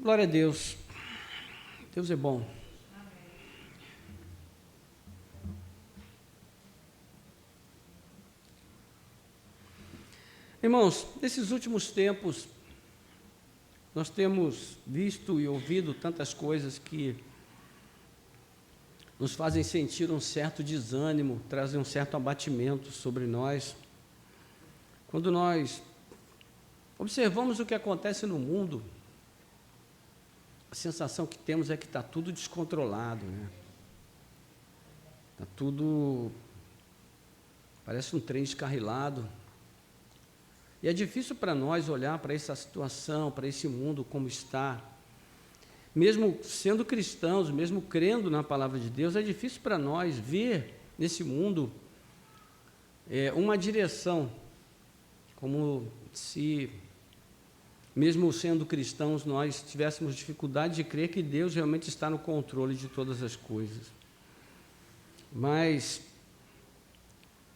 Glória a Deus. Deus é bom. Irmãos, nesses últimos tempos, nós temos visto e ouvido tantas coisas que nos fazem sentir um certo desânimo, trazem um certo abatimento sobre nós. Quando nós observamos o que acontece no mundo, a sensação que temos é que está tudo descontrolado, né? Está tudo, parece um trem descarrilado. E é difícil para nós olhar para essa situação, para esse mundo como está. Mesmo sendo cristãos, mesmo crendo na palavra de Deus, é difícil para nós ver nesse mundo uma direção, como se, mesmo sendo cristãos, nós tivéssemos dificuldade de crer que Deus realmente está no controle de todas as coisas. Mas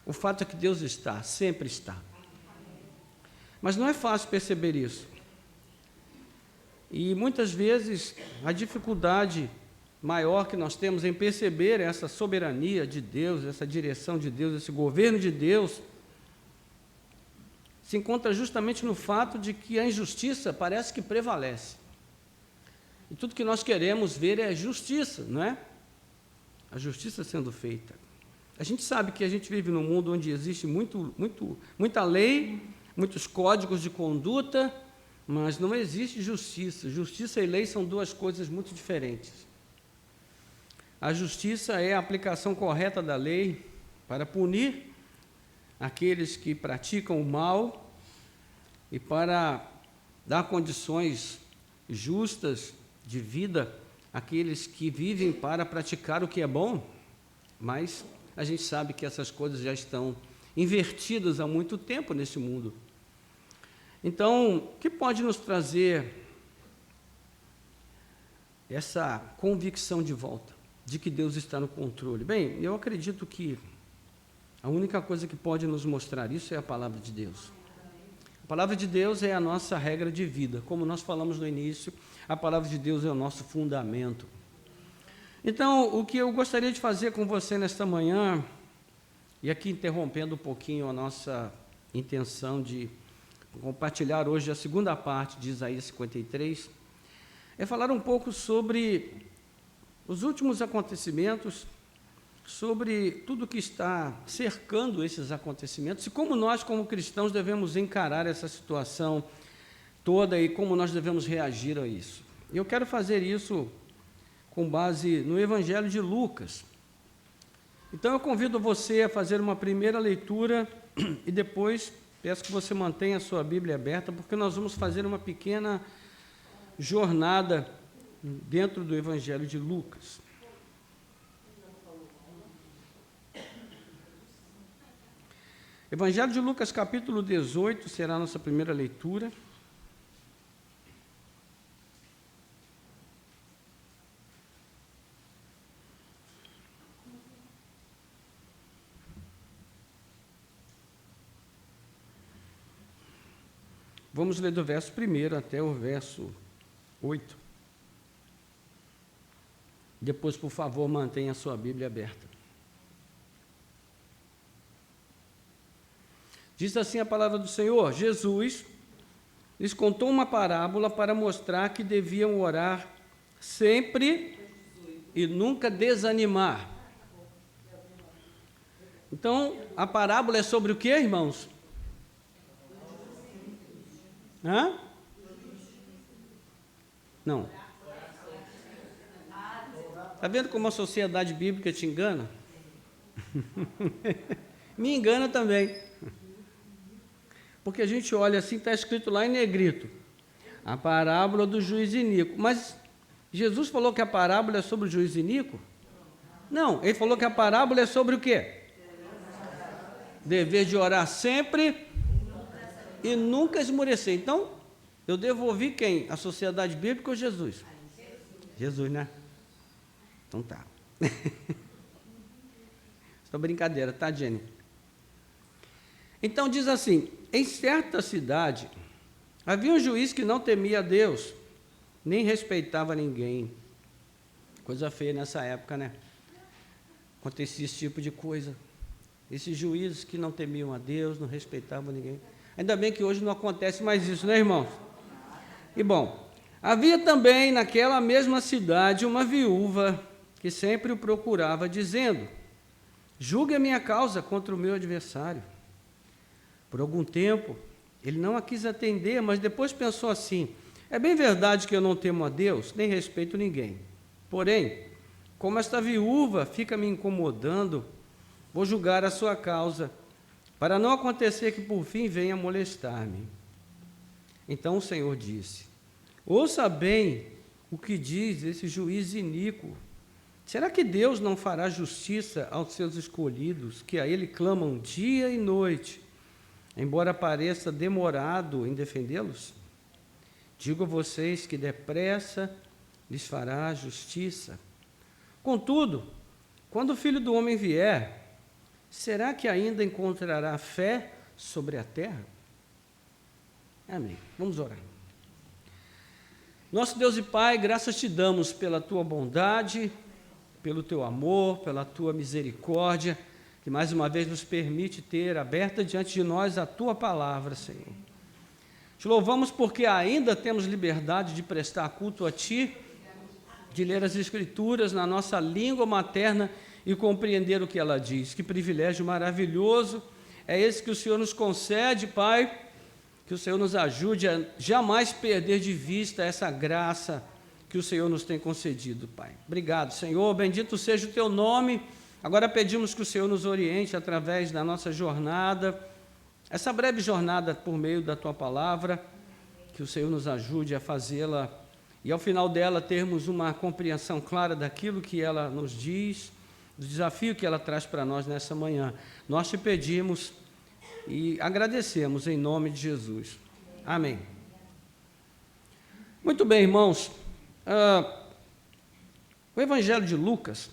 o fato é que Deus está, sempre está. Mas não é fácil perceber isso. E muitas vezes a dificuldade maior que nós temos em perceber essa soberania de Deus, essa direção de Deus, esse governo de Deus, se encontra justamente no fato de que a injustiça parece que prevalece. E tudo que nós queremos ver é a justiça, não é? A justiça sendo feita. A gente sabe que a gente vive num mundo onde existe muita lei, muitos códigos de conduta, mas não existe justiça. Justiça e lei são duas coisas muito diferentes. A justiça é a aplicação correta da lei para punir aqueles que praticam o mal e para dar condições justas de vida àqueles que vivem para praticar o que é bom, mas a gente sabe que essas coisas já estão invertidas há muito tempo nesse mundo. Então, o que pode nos trazer essa convicção de volta, de que Deus está no controle? Bem, eu acredito que a única coisa que pode nos mostrar isso é a palavra de Deus. A palavra de Deus é a nossa regra de vida. Como nós falamos no início, a palavra de Deus é o nosso fundamento. Então, o que eu gostaria de fazer com você nesta manhã, e aqui interrompendo um pouquinho a nossa intenção de compartilhar hoje a segunda parte de Isaías 53, é falar um pouco sobre os últimos acontecimentos, sobre tudo que está cercando esses acontecimentos e como nós, como cristãos, devemos encarar essa situação toda e como nós devemos reagir a isso. Eu quero fazer isso com base no Evangelho de Lucas. Então, eu convido você a fazer uma primeira leitura e depois peço que você mantenha a sua Bíblia aberta, porque nós vamos fazer uma pequena jornada dentro do Evangelho de Lucas. Evangelho de Lucas, capítulo 18, será a nossa primeira leitura. Vamos ler do verso 1 até o verso 8. Depois, por favor, mantenha a sua Bíblia aberta. Diz assim a palavra do Senhor: Jesus lhes contou uma parábola para mostrar que deviam orar sempre e nunca desanimar. Então, a parábola é sobre o que, irmãos? Hã? Não. Está vendo como a sociedade bíblica te engana? Me engana também. Porque a gente olha assim, está escrito lá em negrito, a parábola do juiz iníquo. Mas Jesus falou que a parábola é sobre o juiz iníquo? Não, ele falou que a parábola é sobre o quê? Dever de orar sempre e nunca esmorecer. Então, eu devo ouvir quem? A sociedade bíblica ou Jesus? Jesus, né? Então tá. Só brincadeira, tá, Jenny? Então diz assim: em certa cidade havia um juiz que não temia a Deus nem respeitava ninguém. Coisa feia nessa época, né? Acontecia esse tipo de coisa. Esses juízes que não temiam a Deus, não respeitavam ninguém. Ainda bem que hoje não acontece mais isso, né, irmãos? E bom, havia também naquela mesma cidade uma viúva que sempre o procurava, dizendo: julgue a minha causa contra o meu adversário. Por algum tempo, ele não a quis atender, mas depois pensou assim: é bem verdade que eu não temo a Deus, nem respeito ninguém. Porém, como esta viúva fica me incomodando, vou julgar a sua causa, para não acontecer que por fim venha molestar-me. Então o Senhor disse: ouça bem o que diz esse juiz iníquo. Será que Deus não fará justiça aos seus escolhidos, que a Ele clamam dia e noite, embora pareça demorado em defendê-los? Digo a vocês que depressa lhes fará justiça. Contudo, quando o Filho do Homem vier, será que ainda encontrará fé sobre a terra? Amém. Vamos orar. Nosso Deus e Pai, graças te damos pela tua bondade, pelo teu amor, pela tua misericórdia, que mais uma vez nos permite ter aberta diante de nós a tua palavra, Senhor. Te louvamos porque ainda temos liberdade de prestar culto a ti, de ler as Escrituras na nossa língua materna e compreender o que ela diz. Que privilégio maravilhoso é esse que o Senhor nos concede, Pai, que o Senhor nos ajude a jamais perder de vista essa graça que o Senhor nos tem concedido, Pai. Obrigado, Senhor, bendito seja o teu nome. Agora pedimos que o Senhor nos oriente através da nossa jornada, essa breve jornada por meio da tua palavra, que o Senhor nos ajude a fazê-la e ao final dela termos uma compreensão clara daquilo que ela nos diz, do desafio que ela traz para nós nessa manhã. Nós te pedimos e agradecemos em nome de Jesus. Amém. Muito bem, irmãos. O Evangelho de Lucas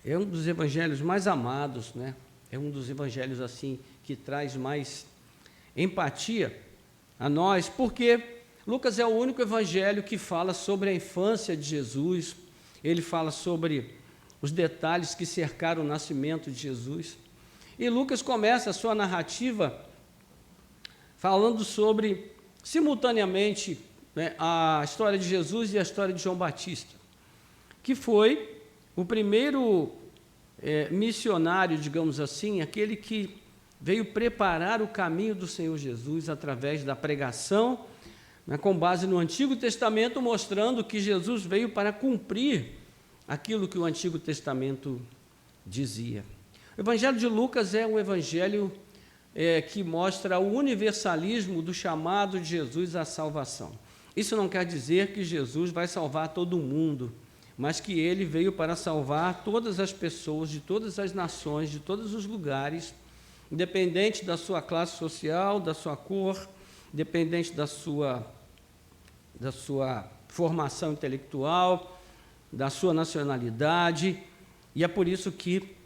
é um dos evangelhos mais amados, né? É um dos evangelhos assim que traz mais empatia a nós, porque Lucas é o único evangelho que fala sobre a infância de Jesus. Ele fala sobre os detalhes que cercaram o nascimento de Jesus. E Lucas começa a sua narrativa falando sobre, simultaneamente, né, a história de Jesus e a história de João Batista, que foi o primeiro missionário, digamos assim, aquele que veio preparar o caminho do Senhor Jesus através da pregação, né, com base no Antigo Testamento, mostrando que Jesus veio para cumprir aquilo que o Antigo Testamento dizia. O Evangelho de Lucas é um evangelho que mostra o universalismo do chamado de Jesus à salvação. Isso não quer dizer que Jesus vai salvar todo mundo, mas que ele veio para salvar todas as pessoas, de todas as nações, de todos os lugares, independente da sua classe social, da sua cor, independente da sua formação intelectual, da sua nacionalidade. E é por isso que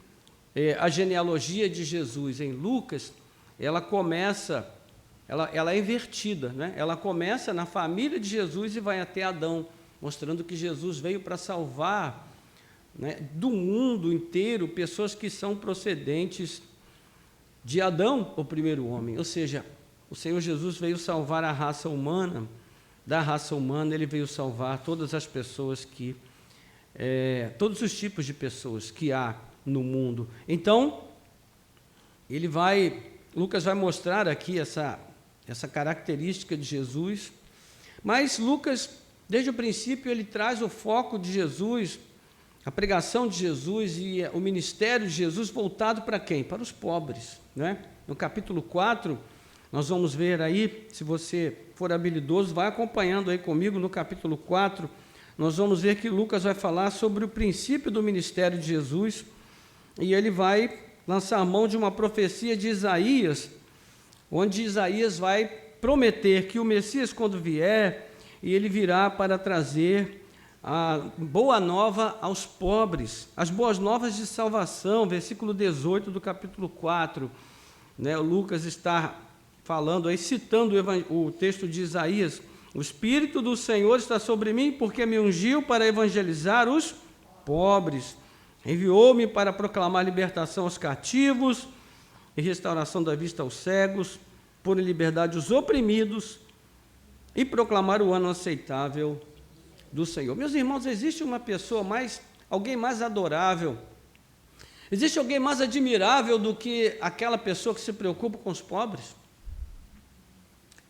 a genealogia de Jesus em Lucas, ela é invertida, né? Ela começa na família de Jesus e vai até Adão, mostrando que Jesus veio para salvar, né, do mundo inteiro pessoas que são procedentes de Adão, o primeiro homem. Ou seja, o Senhor Jesus veio salvar a raça humana. Da raça humana ele veio salvar todas as pessoas todos os tipos de pessoas que há no mundo. Então, Lucas vai mostrar aqui essa característica de Jesus, mas Lucas, desde o princípio, ele traz o foco de Jesus, a pregação de Jesus e o ministério de Jesus voltado para quem? Para os pobres, né? No capítulo 4, nós vamos ver aí, se você for habilidoso, vai acompanhando aí comigo no capítulo 4, nós vamos ver que Lucas vai falar sobre o princípio do ministério de Jesus, e ele vai lançar mão de uma profecia de Isaías, onde Isaías vai prometer que o Messias, quando vier, e ele virá para trazer a boa nova aos pobres, as boas novas de salvação, versículo 18 do capítulo 4, né? O Lucas está falando aí, citando o texto de Isaías, o Espírito do Senhor está sobre mim, porque me ungiu para evangelizar os pobres. Enviou-me para proclamar libertação aos cativos e restauração da vista aos cegos, pôr em liberdade os oprimidos e proclamar o ano aceitável do Senhor. Meus irmãos, existe uma pessoa alguém mais adorável, existe alguém mais admirável do que aquela pessoa que se preocupa com os pobres?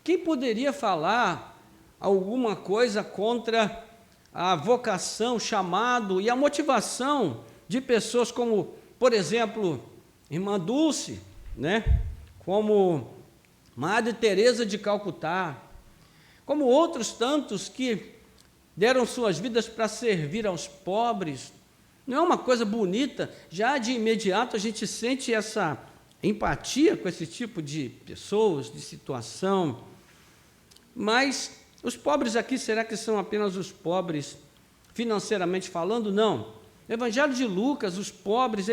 Quem poderia falar alguma coisa contra a vocação, chamado e a motivação de pessoas como, por exemplo, Irmã Dulce, né? Como Madre Teresa de Calcutá, como outros tantos que deram suas vidas para servir aos pobres? Não é uma coisa bonita? Já de imediato a gente sente essa empatia com esse tipo de pessoas, de situação. Mas os pobres aqui, será que são apenas os pobres financeiramente falando? Não. No Evangelho de Lucas, os pobres,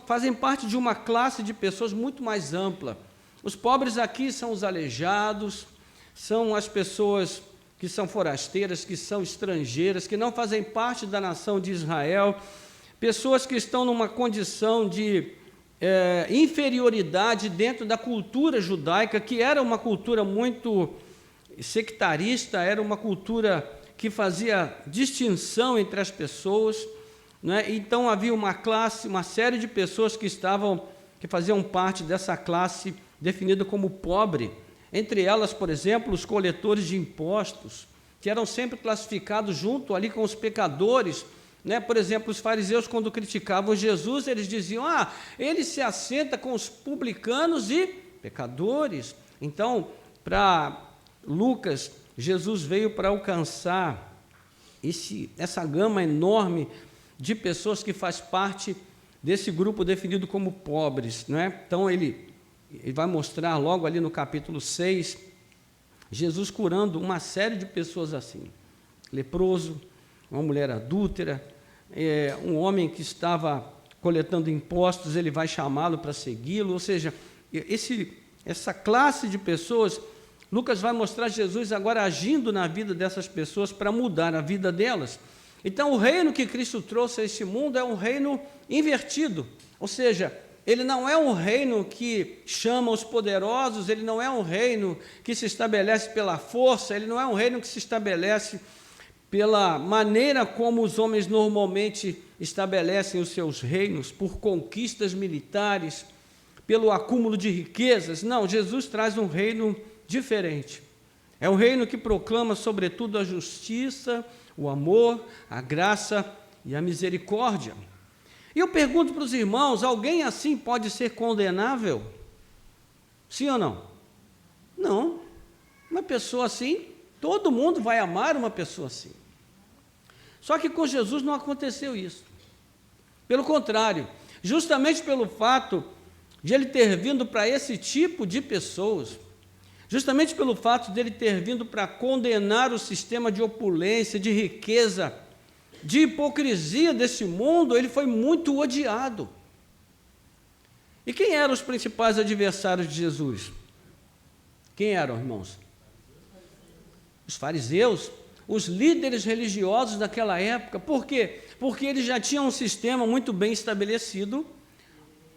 fazem parte de uma classe de pessoas muito mais ampla. Os pobres aqui são os aleijados, são as pessoas que são forasteiras, que são estrangeiras, que não fazem parte da nação de Israel, pessoas que estão numa condição de inferioridade dentro da cultura judaica, que era uma cultura muito sectarista, era uma cultura que fazia distinção entre as pessoas, né? Então havia uma série de pessoas que faziam parte dessa classe definida como pobre. Entre elas, por exemplo, os coletores de impostos, que eram sempre classificados junto ali com os pecadores, né? Por exemplo, os fariseus, quando criticavam Jesus, eles diziam: ele se assenta com os publicanos e pecadores. Então, para Lucas, Jesus veio para alcançar essa gama enorme de pessoas que faz parte desse grupo definido como pobres, não é? Então, ele vai mostrar logo ali no capítulo 6, Jesus curando uma série de pessoas assim: leproso, uma mulher adúltera, um homem que estava coletando impostos, ele vai chamá-lo para segui-lo. Ou seja, essa classe de pessoas, Lucas vai mostrar Jesus agora agindo na vida dessas pessoas para mudar a vida delas. Então, o reino que Cristo trouxe a este mundo é um reino invertido, ou seja, ele não é um reino que chama os poderosos, ele não é um reino que se estabelece pela força, ele não é um reino que se estabelece pela maneira como os homens normalmente estabelecem os seus reinos, por conquistas militares, pelo acúmulo de riquezas. Não, Jesus traz um reino diferente. É um reino que proclama, sobretudo, a justiça, o amor, a graça e a misericórdia. E eu pergunto para os irmãos: alguém assim pode ser condenável? Sim ou não? Não. Uma pessoa assim, todo mundo vai amar uma pessoa assim. Só que com Jesus não aconteceu isso. Pelo contrário, justamente pelo fato de ele ter vindo para esse tipo de pessoas, justamente pelo fato de ele ter vindo para condenar o sistema de opulência, de riqueza, de hipocrisia desse mundo, ele foi muito odiado. E quem eram os principais adversários de Jesus? Quem eram, irmãos? Os fariseus, os líderes religiosos daquela época. Por quê? Porque eles já tinham um sistema muito bem estabelecido,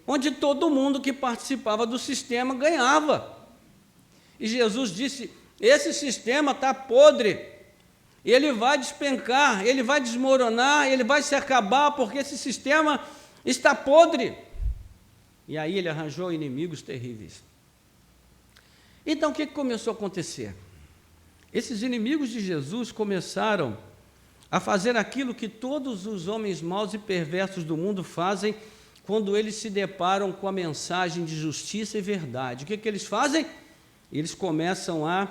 onde todo mundo que participava do sistema ganhava. E Jesus disse: esse sistema está podre, ele vai despencar, ele vai desmoronar, ele vai se acabar, porque esse sistema está podre. E aí ele arranjou inimigos terríveis. Então, o que começou a acontecer? Esses inimigos de Jesus começaram a fazer aquilo que todos os homens maus e perversos do mundo fazem quando eles se deparam com a mensagem de justiça e verdade. O que eles fazem? Eles começam a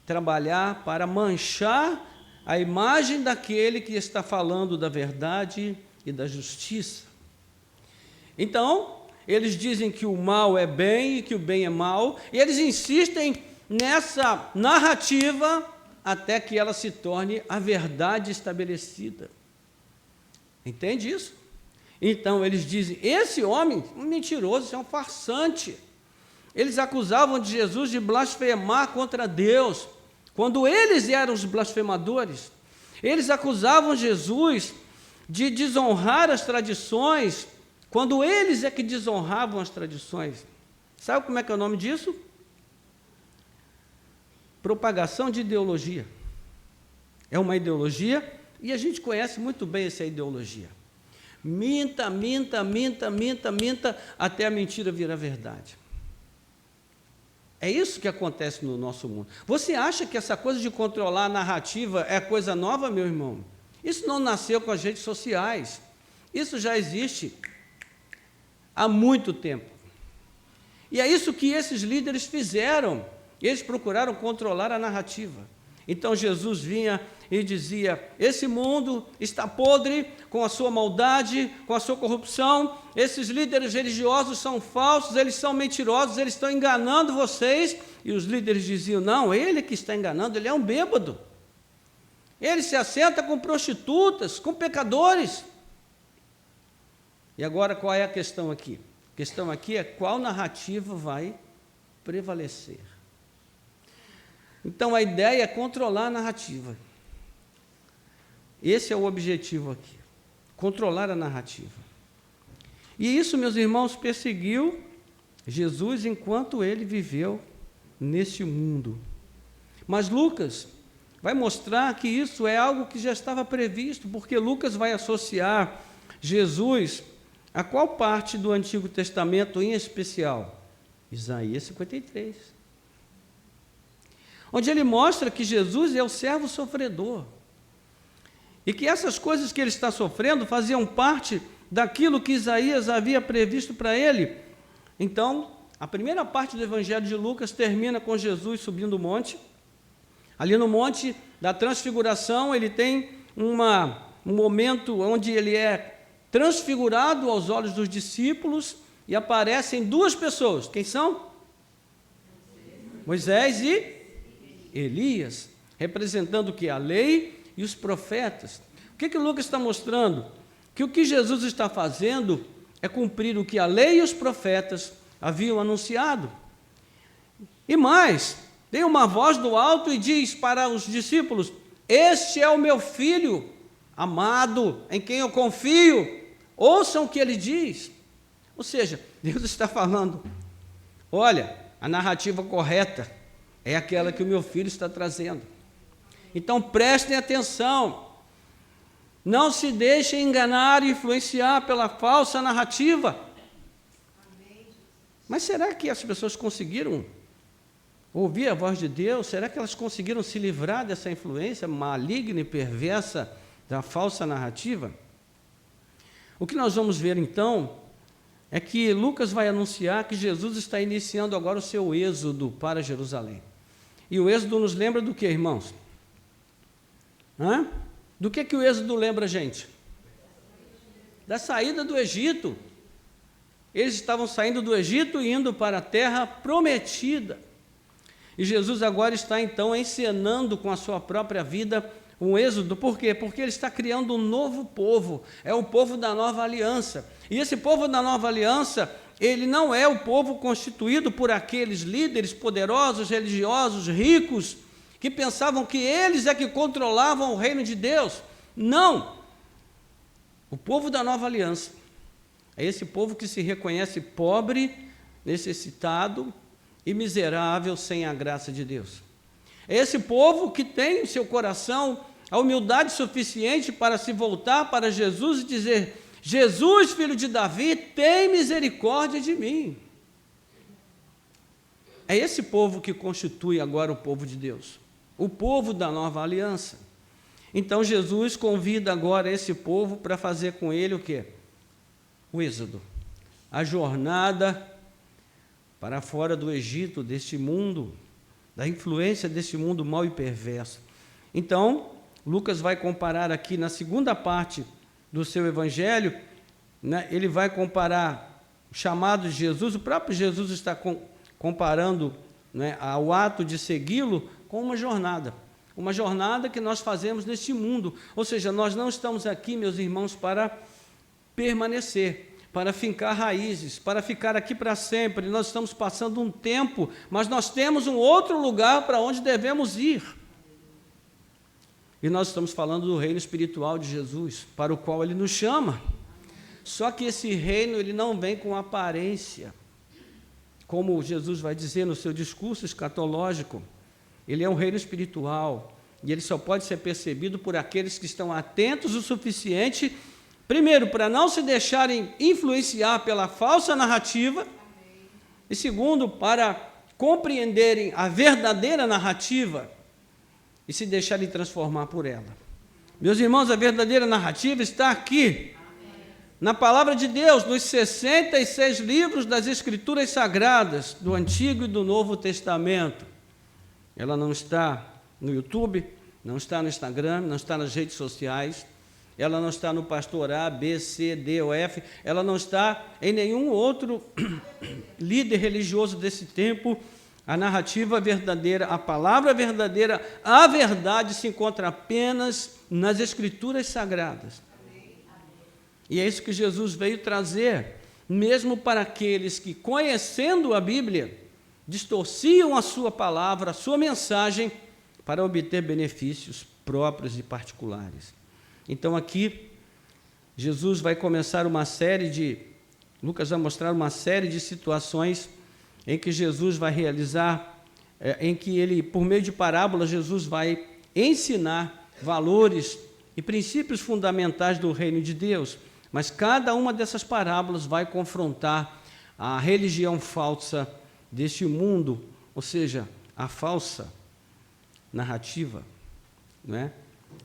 trabalhar para manchar a imagem daquele que está falando da verdade e da justiça. Então, eles dizem que o mal é bem e que o bem é mal, e eles insistem nessa narrativa até que ela se torne a verdade estabelecida. Entende isso? Então, eles dizem: esse homem é um mentiroso, esse é um farsante. Eles acusavam de Jesus de blasfemar contra Deus. quando eles eram os blasfemadores, eles acusavam Jesus de desonrar as tradições, quando eles é que desonravam as tradições. Sabe como é que é o nome disso? Propagação de ideologia. É uma ideologia, e a gente conhece muito bem essa ideologia. Minta, minta, minta, minta, minta, até a mentira virar verdade. É isso que acontece no nosso mundo. Você acha que essa coisa de controlar a narrativa é coisa nova, meu irmão? Isso não nasceu com as redes sociais. Isso já existe há muito tempo. E é isso que esses líderes fizeram. Eles procuraram controlar a narrativa. Então Jesus vinha e dizia: esse mundo está podre com a sua maldade, com a sua corrupção, esses líderes religiosos são falsos, eles são mentirosos, eles estão enganando vocês. E os líderes diziam: não, ele que está enganando, ele é um bêbado. Ele se assenta com prostitutas, com pecadores. E agora qual é a questão aqui? A questão aqui é qual narrativa vai prevalecer. Então, a ideia é controlar a narrativa. Esse é o objetivo aqui, controlar a narrativa. E isso, meus irmãos, perseguiu Jesus enquanto ele viveu nesse mundo. Mas Lucas vai mostrar que isso é algo que já estava previsto, porque Lucas vai associar Jesus a qual parte do Antigo Testamento em especial? Isaías 53. Onde ele mostra que Jesus é o servo sofredor, e que essas coisas que ele está sofrendo faziam parte daquilo que Isaías havia previsto para ele. Então, a primeira parte do Evangelho de Lucas termina com Jesus subindo o monte. Ali no monte da transfiguração, ele tem um momento onde ele é transfigurado aos olhos dos discípulos, e aparecem duas pessoas. Quem são? Moisés e Elias, representando o que? A lei e os profetas. O que Lucas está mostrando? Que o que Jesus está fazendo é cumprir o que a lei e os profetas haviam anunciado. E mais, tem uma voz do alto e diz para os discípulos: este é o meu filho amado, em quem eu confio, ouçam o que ele diz. Ou seja, Deus está falando: olha, a narrativa correta é aquela que o meu filho está trazendo. Então prestem atenção, não se deixem enganar e influenciar pela falsa narrativa. Mas será que as pessoas conseguiram ouvir a voz de Deus? Será que elas conseguiram se livrar dessa influência maligna e perversa da falsa narrativa? O que nós vamos ver então é que Lucas vai anunciar que Jesus está iniciando agora o seu êxodo para Jerusalém. E o êxodo nos lembra do que, irmãos? Do que o êxodo lembra a gente? Da saída do Egito. Eles estavam saindo do Egito e indo para a terra prometida. E Jesus agora está então encenando com a sua própria vida um êxodo. Por quê? Porque ele está criando um novo povo. É o povo da nova aliança. E esse povo da nova aliança, ele não é o povo constituído por aqueles líderes poderosos, religiosos, ricos, que pensavam que eles é que controlavam o reino de Deus. Não! O povo da nova aliança é esse povo que se reconhece pobre, necessitado e miserável sem a graça de Deus. É esse povo que tem em seu coração a humildade suficiente para se voltar para Jesus e dizer: Jesus, filho de Davi, tem misericórdia de mim. É esse povo que constitui agora o povo de Deus, o povo da nova aliança. Então Jesus convida agora esse povo para fazer com ele o quê? O êxodo, a jornada para fora do Egito, deste mundo, da influência deste mundo mau e perverso. Então, Lucas vai comparar aqui na segunda parte do seu evangelho, né, ele vai comparar o chamado de Jesus, o próprio Jesus está comparando, né, ao ato de segui-lo com uma jornada que nós fazemos neste mundo. Ou seja, nós não estamos aqui, meus irmãos, para permanecer, para fincar raízes, para ficar aqui para sempre. Nós estamos passando um tempo, mas nós temos um outro lugar para onde devemos ir. E nós estamos falando do reino espiritual de Jesus, para o qual ele nos chama. Só que esse reino, ele não vem com aparência. Como Jesus vai dizer no seu discurso escatológico, ele é um reino espiritual, e ele só pode ser percebido por aqueles que estão atentos o suficiente, primeiro, para não se deixarem influenciar pela falsa narrativa, e segundo, para compreenderem a verdadeira narrativa e se deixarem transformar por ela. Meus irmãos, a verdadeira narrativa está aqui, na palavra de Deus, nos 66 livros das Escrituras Sagradas, do Antigo e do Novo Testamento. Ela não está no YouTube, não está no Instagram, não está nas redes sociais, ela não está no pastor A, B, C, D ou F, ela não está em nenhum outro líder religioso desse tempo. A narrativa verdadeira, a palavra verdadeira, a verdade se encontra apenas nas Escrituras Sagradas. E é isso que Jesus veio trazer, mesmo para aqueles que, conhecendo a Bíblia, distorciam a sua palavra, a sua mensagem, para obter benefícios próprios e particulares. Então aqui, Jesus vai começar Lucas vai mostrar uma série de situações em que Jesus vai realizar, em que ele, por meio de parábolas, Jesus vai ensinar valores e princípios fundamentais do reino de Deus, mas cada uma dessas parábolas vai confrontar a religião falsa deste mundo, ou seja, a falsa narrativa, não é?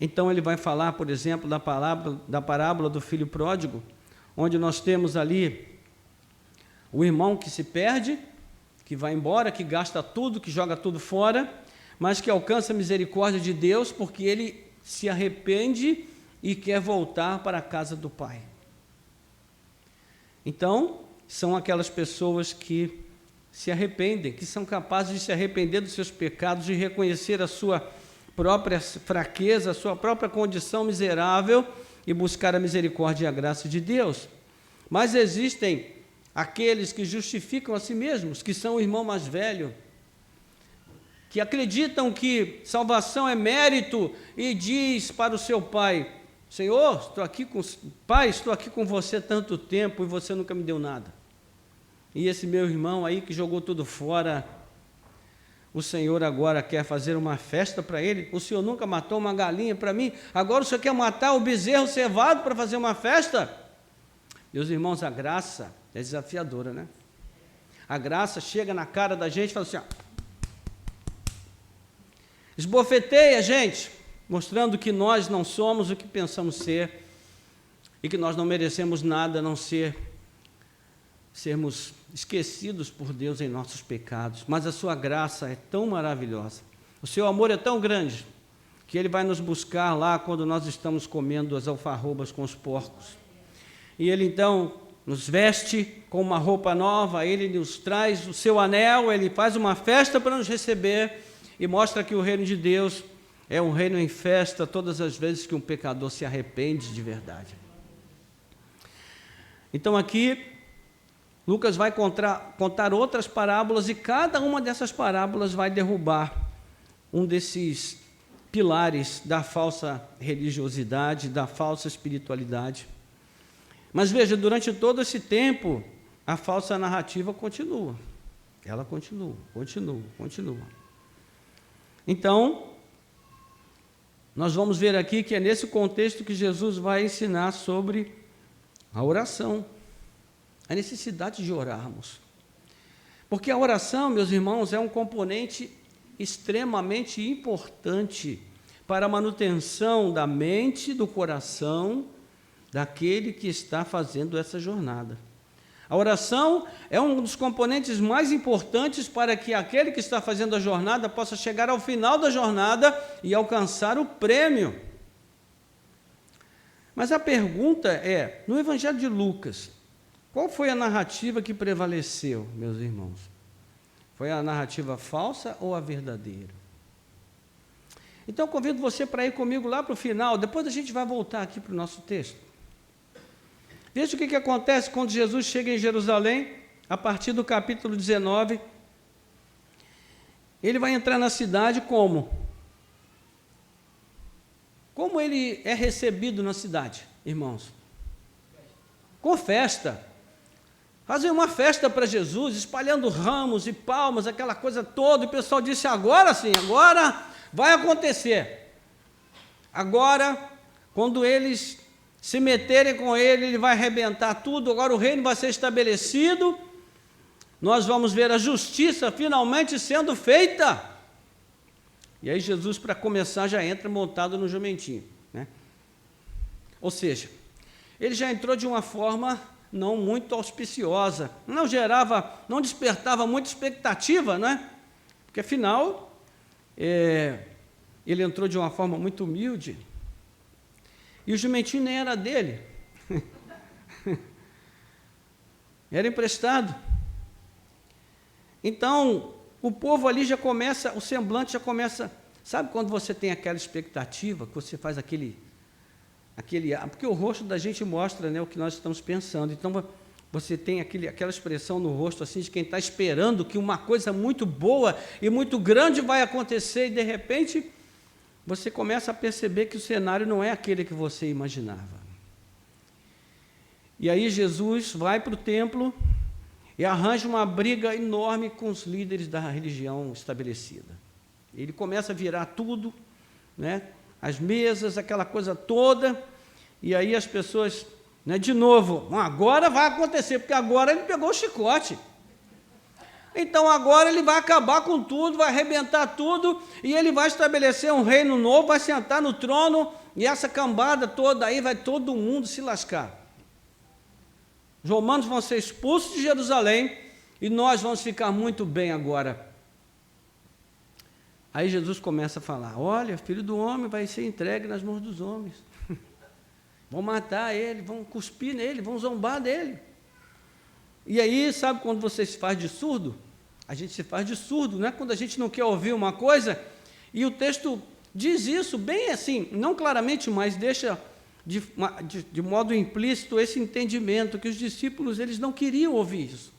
Então ele vai falar, por exemplo, da parábola do filho pródigo, onde nós temos ali o irmão que se perde, que vai embora, que gasta tudo, que joga tudo fora, mas que alcança a misericórdia de Deus porque ele se arrepende e quer voltar para a casa do Pai. Então, são aquelas pessoas que se arrependem, que são capazes de se arrepender dos seus pecados, de reconhecer a sua própria fraqueza, a sua própria condição miserável e buscar a misericórdia e a graça de Deus. Mas existem aqueles que justificam a si mesmos, que são o irmão mais velho, que acreditam que salvação é mérito e diz para o seu pai: Senhor, estou aqui com você tanto tempo e você nunca me deu nada. E esse meu irmão aí que jogou tudo fora, o Senhor agora quer fazer uma festa para ele. O Senhor nunca matou uma galinha para mim, agora o Senhor quer matar o bezerro cevado para fazer uma festa? Meus irmãos, a graça é desafiadora, né? A graça chega na cara da gente e fala assim, ó, esbofeteia a gente, mostrando que nós não somos o que pensamos ser e que nós não merecemos nada a não sermos esquecidos por Deus em nossos pecados. Mas a sua graça é tão maravilhosa, o seu amor é tão grande, que Ele vai nos buscar lá quando nós estamos comendo as alfarrobas com os porcos. E Ele então nos veste com uma roupa nova, Ele nos traz o seu anel, Ele faz uma festa para nos receber e mostra que o reino de Deus é um reino em festa todas as vezes que um pecador se arrepende de verdade. Então aqui, Lucas vai contar outras parábolas e cada uma dessas parábolas vai derrubar um desses pilares da falsa religiosidade, da falsa espiritualidade. Mas veja, durante todo esse tempo, a falsa narrativa continua. Ela continua. Então, nós vamos ver aqui que é nesse contexto que Jesus vai ensinar sobre a oração, a necessidade de orarmos. Porque a oração, meus irmãos, é um componente extremamente importante para a manutenção da mente, do coração, daquele que está fazendo essa jornada. A oração é um dos componentes mais importantes para que aquele que está fazendo a jornada possa chegar ao final da jornada e alcançar o prêmio. Mas a pergunta é, no Evangelho de Lucas, qual foi a narrativa que prevaleceu, meus irmãos? Foi a narrativa falsa ou a verdadeira? Então, convido você para ir comigo lá para o final, depois a gente vai voltar aqui para o nosso texto. Veja o que acontece quando Jesus chega em Jerusalém, a partir do capítulo 19. Ele vai entrar na cidade como? como ele é recebido na cidade, irmãos? Com festa. Fazem uma festa para Jesus, espalhando ramos e palmas, aquela coisa toda, e o pessoal disse, agora sim, agora vai acontecer. Agora, quando eles se meterem com ele vai arrebentar tudo, agora o reino vai ser estabelecido, nós vamos ver a justiça finalmente sendo feita. E aí Jesus, para começar, já entra montado no jumentinho, né? Ou seja, ele já entrou de uma forma não muito auspiciosa, não despertava muita expectativa, né? Porque afinal, ele entrou de uma forma muito humilde, e o jumentinho nem era dele, era emprestado. Então, o povo ali já começa, o semblante já começa, sabe quando você tem aquela expectativa, que você faz aquele, porque o rosto da gente mostra, né, o que nós estamos pensando, então você tem aquela expressão no rosto, assim, de quem está esperando que uma coisa muito boa e muito grande vai acontecer, e de repente, você começa a perceber que o cenário não é aquele que você imaginava. E aí Jesus vai para o templo e arranja uma briga enorme com os líderes da religião estabelecida. Ele começa a virar tudo, né? As mesas, aquela coisa toda, e aí as pessoas, né, de novo, agora vai acontecer, porque agora ele pegou o chicote. Então agora ele vai acabar com tudo, vai arrebentar tudo, e ele vai estabelecer um reino novo, vai sentar no trono, e essa cambada toda aí vai todo mundo se lascar. Os romanos vão ser expulsos de Jerusalém, e nós vamos ficar muito bem agora. Aí Jesus começa a falar, olha, filho do homem vai ser entregue nas mãos dos homens. Vão matar ele, vão cuspir nele, vão zombar dele. E aí, sabe quando você se faz de surdo? A gente se faz de surdo, né? Quando a gente não quer ouvir uma coisa, e o texto diz isso bem assim, não claramente, mas deixa de modo implícito esse entendimento, que os discípulos eles não queriam ouvir isso.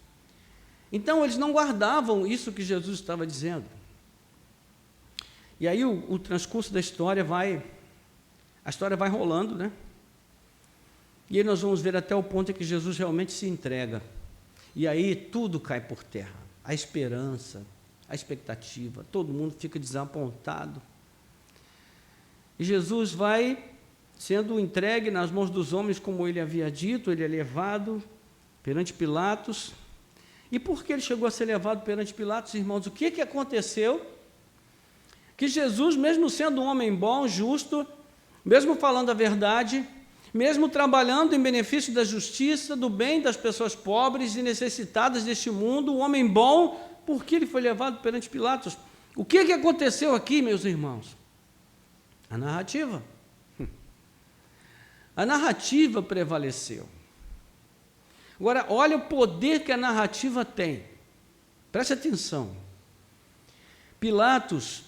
Então, eles não guardavam isso que Jesus estava dizendo. E aí o transcurso da história a história vai rolando, né? E aí nós vamos ver até o ponto em que Jesus realmente se entrega. E aí tudo cai por terra. A esperança, a expectativa, todo mundo fica desapontado. E Jesus vai sendo entregue nas mãos dos homens, como ele havia dito, ele é levado perante Pilatos. E por que ele chegou a ser levado perante Pilatos, irmãos? O que aconteceu? Que Jesus, mesmo sendo um homem bom, justo, mesmo falando a verdade, mesmo trabalhando em benefício da justiça, do bem das pessoas pobres e necessitadas deste mundo, um homem bom, por que ele foi levado perante Pilatos? O que aconteceu aqui, meus irmãos? A narrativa. A narrativa prevaleceu. Agora, olha o poder que a narrativa tem. Preste atenção. Pilatos,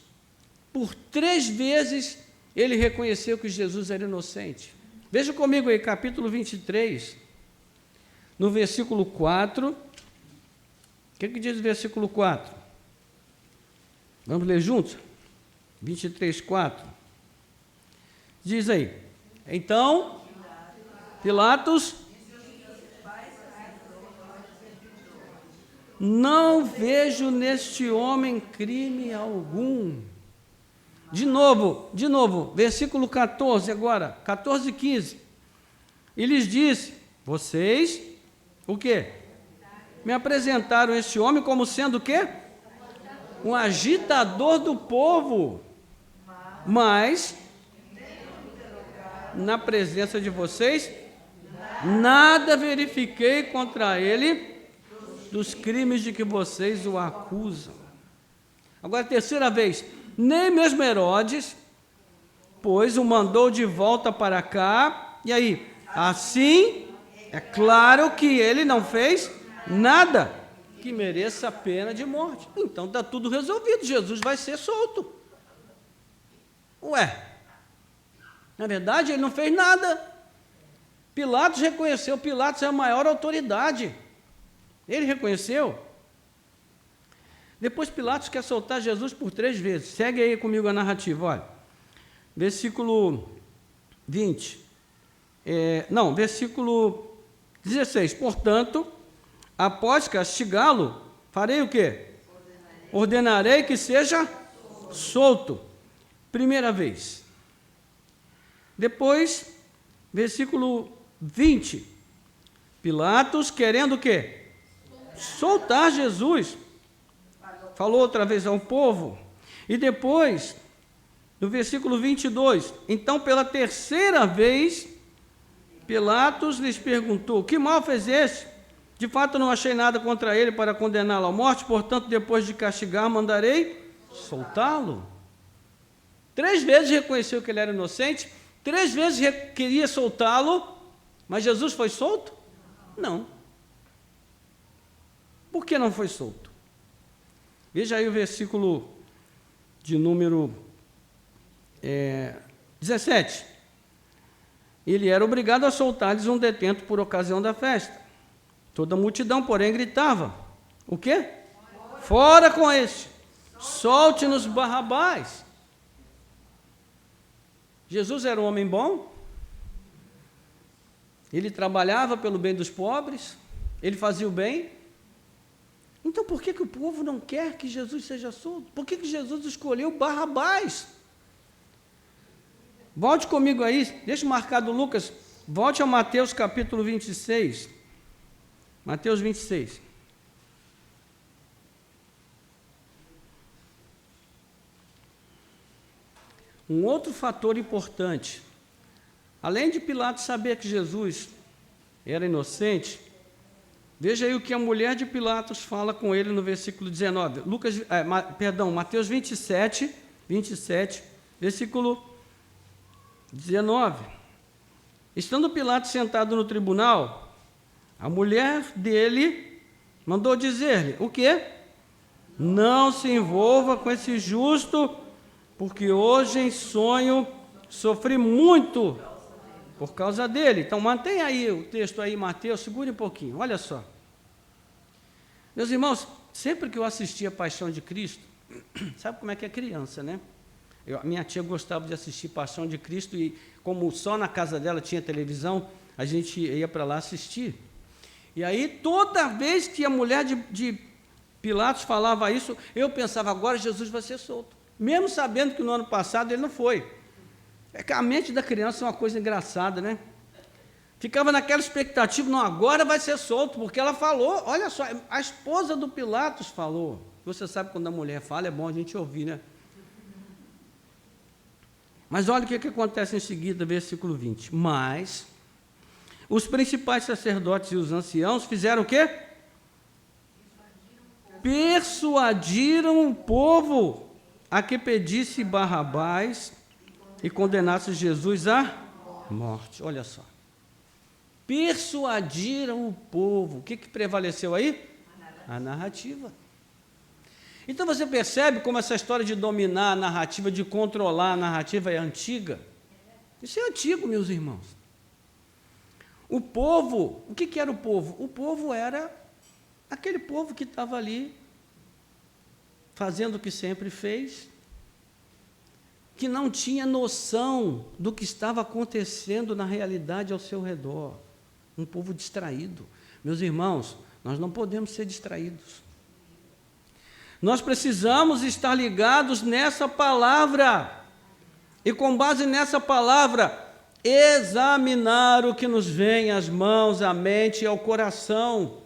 por 3 vezes, ele reconheceu que Jesus era inocente. Veja comigo aí, capítulo 23, no versículo 4. O que diz o versículo 4? Vamos ler juntos? 23, 4. Diz aí, então, Pilatos, não vejo neste homem crime algum. De novo, versículo 14 agora, 14 e 15. E lhes disse, vocês, o quê? Me apresentaram este homem como sendo o quê? Um agitador do povo. Mas, na presença de vocês, nada verifiquei contra ele dos crimes de que vocês o acusam. Agora, terceira vez, nem mesmo Herodes, pois o mandou de volta para cá, e aí, assim, é claro que ele não fez nada que mereça a pena de morte. Então está tudo resolvido, Jesus vai ser solto. Ué, na verdade ele não fez nada. Pilatos reconheceu, Pilatos é a maior autoridade. Ele reconheceu. Depois Pilatos quer soltar Jesus por 3 vezes. Segue aí comigo a narrativa, olha. Versículo 20. Versículo 16. Portanto, após castigá-lo, farei o quê? Ordenarei que seja solto. Primeira vez. Depois, versículo 20. Pilatos querendo o quê? Soltar Jesus. Falou outra vez ao povo. E depois, no versículo 22, então pela terceira vez, Pilatos lhes perguntou: que mal fez este? De fato não achei nada contra ele para condená-lo à morte, portanto depois de castigar mandarei soltá-lo. 3 vezes reconheceu que ele era inocente, 3 vezes queria soltá-lo, mas Jesus foi solto? Não. Por que não foi solto? Veja aí o versículo de número 17. Ele era obrigado a soltar-lhes um detento por ocasião da festa. Toda a multidão, porém, gritava: o quê? Fora com este! Solte-nos Barrabás! Jesus era um homem bom, ele trabalhava pelo bem dos pobres, ele fazia o bem. Então por que o povo não quer que Jesus seja solto? Por que Jesus escolheu Barrabás? Volte comigo aí, deixa marcado Lucas, volte a Mateus capítulo 26. Mateus 26. Um outro fator importante, além de Pilatos saber que Jesus era inocente, veja aí o que a mulher de Pilatos fala com ele no versículo 19. Mateus 27, versículo 19. Estando Pilatos sentado no tribunal, a mulher dele mandou dizer-lhe: o quê? Não se envolva com esse justo, porque hoje em sonho sofri muito por causa dele. Então mantenha aí o texto aí, Mateus, segure um pouquinho, olha só. Meus irmãos, sempre que eu assistia a Paixão de Cristo, sabe como é que é criança, né? Minha tia gostava de assistir Paixão de Cristo e como só na casa dela tinha televisão, a gente ia para lá assistir. E aí, toda vez que a mulher de Pilatos falava isso, eu pensava: agora Jesus vai ser solto. Mesmo sabendo que no ano passado ele não foi. É que a mente da criança é uma coisa engraçada, né? Ficava naquela expectativa: não, agora vai ser solto, porque ela falou, olha só, a esposa do Pilatos falou. Você sabe quando a mulher fala, é bom a gente ouvir, né? Mas olha o que acontece em seguida, versículo 20. Mas os principais sacerdotes e os anciãos fizeram o quê? Persuadiram o povo a que pedisse Barrabás e condenasse Jesus à morte. Olha só. Persuadiram o povo. O que prevaleceu aí? A narrativa. Então você percebe como essa história de dominar a narrativa, de controlar a narrativa é antiga? Isso é antigo, meus irmãos. O povo, o que era o povo? O povo era aquele povo que estava ali fazendo o que sempre fez, que não tinha noção do que estava acontecendo na realidade ao seu redor. Um povo distraído. Meus irmãos, nós não podemos ser distraídos. Nós precisamos estar ligados nessa palavra. E com base nessa palavra, examinar o que nos vem às mãos, à mente e ao coração.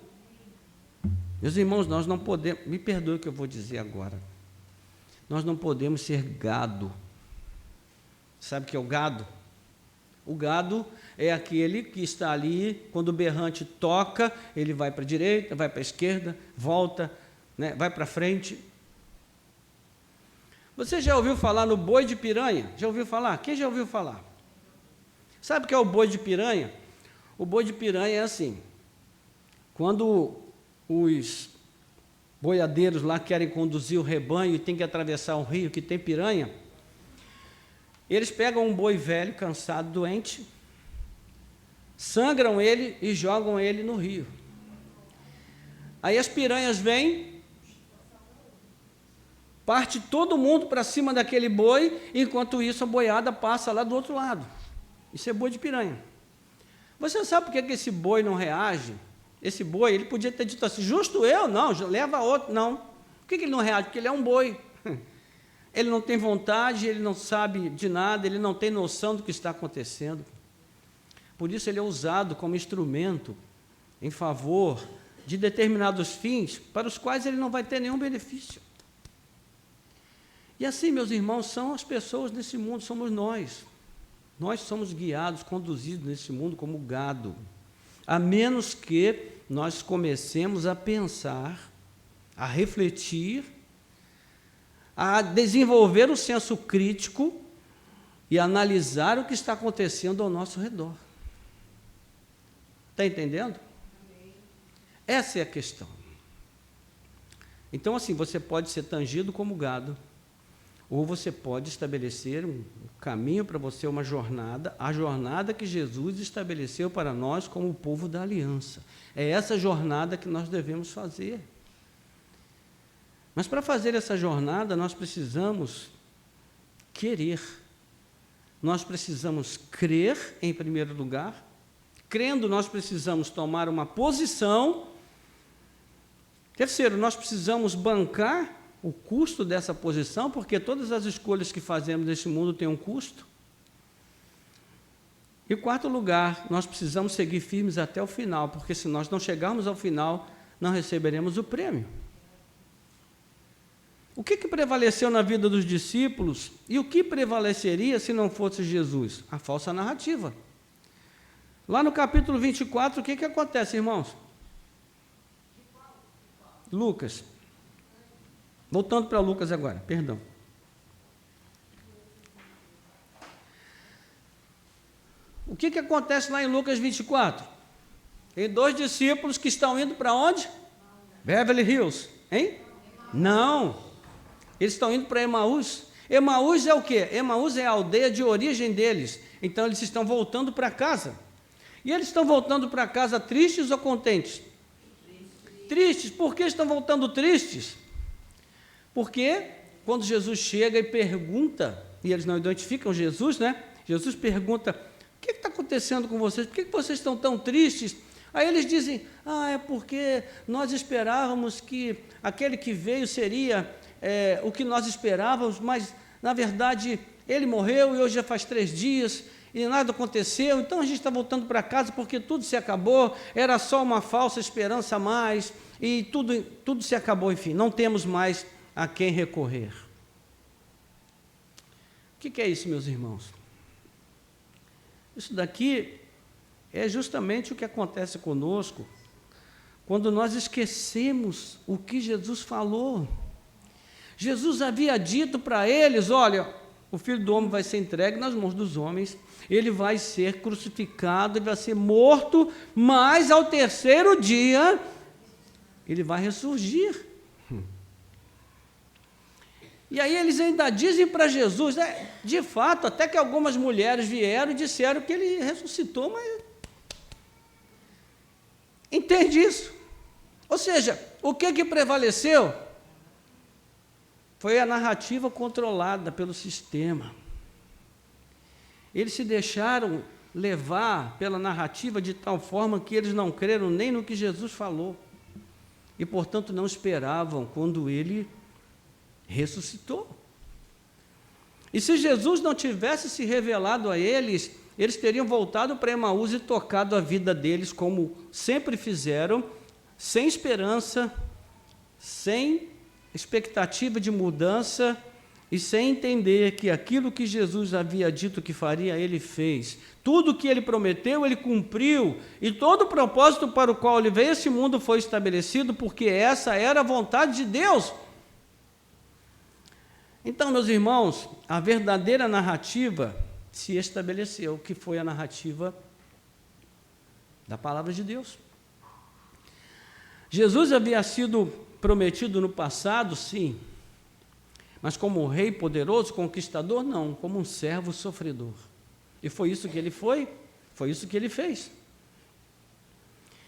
Meus irmãos, nós não podemos, me perdoe o que eu vou dizer agora, nós não podemos ser gado. Sabe o que é o gado? O gado é aquele que está ali, quando o berrante toca, ele vai para a direita, vai para a esquerda, volta, né, vai para frente. Você já ouviu falar no boi de piranha? Já ouviu falar? Quem já ouviu falar? Sabe o que é o boi de piranha? O boi de piranha é assim, quando os boiadeiros lá querem conduzir o rebanho e tem que atravessar um rio que tem piranha, eles pegam um boi velho, cansado, doente, sangram ele e jogam ele no rio. Aí as piranhas vêm, parte todo mundo para cima daquele boi, enquanto isso a boiada passa lá do outro lado. Isso é boi de piranha. Você sabe por que esse boi não reage? Esse boi, ele podia ter dito assim, justo eu? Não, leva outro. Não. Por que ele não reage? Porque ele é um boi. Ele não tem vontade, ele não sabe de nada, ele não tem noção do que está acontecendo. Por isso ele é usado como instrumento em favor de determinados fins para os quais ele não vai ter nenhum benefício. E assim, meus irmãos, são as pessoas nesse mundo, somos nós. Nós somos guiados, conduzidos nesse mundo como gado, a menos que nós comecemos a pensar, a refletir, a desenvolver o senso crítico e analisar o que está acontecendo ao nosso redor. Está entendendo? Essa é a questão. Então, assim, você pode ser tangido como gado, ou você pode estabelecer um caminho para você, uma jornada, a jornada que Jesus estabeleceu para nós como o povo da aliança. É essa jornada que nós devemos fazer. Mas para fazer essa jornada, nós precisamos querer. Nós precisamos crer, em primeiro lugar. Crendo, nós precisamos tomar uma posição. Terceiro, nós precisamos bancar o custo dessa posição, porque todas as escolhas que fazemos neste mundo têm um custo. E quarto lugar, nós precisamos seguir firmes até o final, porque se nós não chegarmos ao final, não receberemos o prêmio. O que prevaleceu na vida dos discípulos e o que prevaleceria se não fosse Jesus? A falsa narrativa. Lá no capítulo 24, o que acontece, irmãos? Lucas. Voltando para Lucas agora, perdão. O que acontece lá em Lucas 24? Tem dois discípulos que estão indo para onde? Beverly Hills, hein? Não. Eles estão indo para Emaús. Emaús é o quê? Emaús é a aldeia de origem deles. Então, eles estão voltando para casa. E eles estão voltando para casa tristes ou contentes? Tristes. Por que estão voltando tristes? Porque quando Jesus chega e pergunta, e eles não identificam Jesus, né? Jesus pergunta, o que está acontecendo com vocês? Por que vocês estão tão tristes? Aí eles dizem, é porque nós esperávamos que aquele que veio seria o que nós esperávamos, mas, na verdade, ele morreu e hoje já faz 3 dias e nada aconteceu, então a gente está voltando para casa porque tudo se acabou, era só uma falsa esperança a mais e tudo se acabou, enfim, não temos mais a quem recorrer. O que é isso, meus irmãos? Isso daqui é justamente o que acontece conosco quando nós esquecemos o que Jesus falou. Jesus havia dito para eles, olha, o Filho do Homem vai ser entregue nas mãos dos homens, ele vai ser crucificado, ele vai ser morto, mas ao 3º dia ele vai ressurgir. E aí eles ainda dizem para Jesus, de fato, até que algumas mulheres vieram e disseram que ele ressuscitou, mas entende isso? Ou seja, o que prevaleceu? Foi a narrativa controlada pelo sistema. Eles se deixaram levar pela narrativa de tal forma que eles não creram nem no que Jesus falou. E, portanto, não esperavam quando ele ressuscitou. E se Jesus não tivesse se revelado a eles, eles teriam voltado para Emaús e tocado a vida deles como sempre fizeram, sem esperança, sem expectativa de mudança e sem entender que aquilo que Jesus havia dito que faria, ele fez. Tudo que ele prometeu, ele cumpriu. E todo o propósito para o qual ele veio a esse mundo foi estabelecido, porque essa era a vontade de Deus. Então, meus irmãos, a verdadeira narrativa se estabeleceu, que foi a narrativa da palavra de Deus. Jesus havia sido prometido no passado, sim, mas como um rei poderoso, conquistador, não, como um servo sofredor. E foi isso que ele foi isso que ele fez.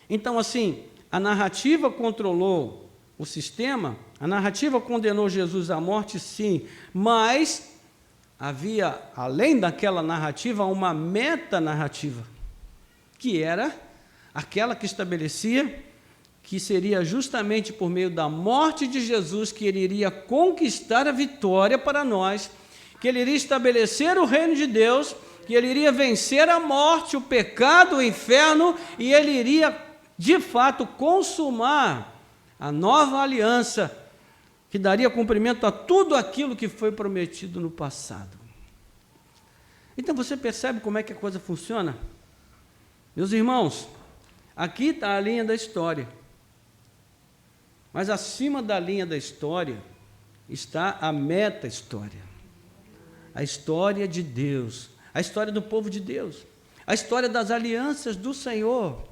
Então, assim, a narrativa controlou o sistema, a narrativa condenou Jesus à morte, sim, mas havia, além daquela narrativa, uma metanarrativa, que era aquela que estabelecia que seria justamente por meio da morte de Jesus que ele iria conquistar a vitória para nós, que ele iria estabelecer o reino de Deus, que ele iria vencer a morte, o pecado, o inferno, e ele iria, de fato, consumar a nova aliança, que daria cumprimento a tudo aquilo que foi prometido no passado. Então você percebe como é que a coisa funciona? Meus irmãos, aqui está a linha da história. Mas acima da linha da história está a meta-história. A história de Deus, a história do povo de Deus, a história das alianças do Senhor.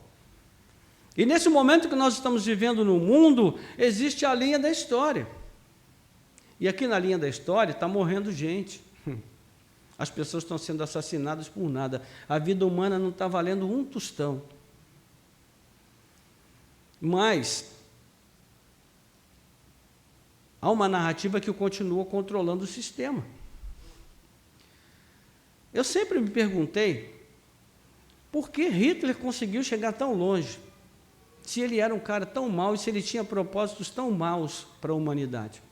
E nesse momento que nós estamos vivendo no mundo, existe a linha da história. E aqui na linha da história está morrendo gente. As pessoas estão sendo assassinadas por nada. A vida humana não está valendo um tostão. Mas há uma narrativa que continua controlando o sistema. Eu sempre me perguntei por que Hitler conseguiu chegar tão longe, se ele era um cara tão mau e se ele tinha propósitos tão maus para a humanidade.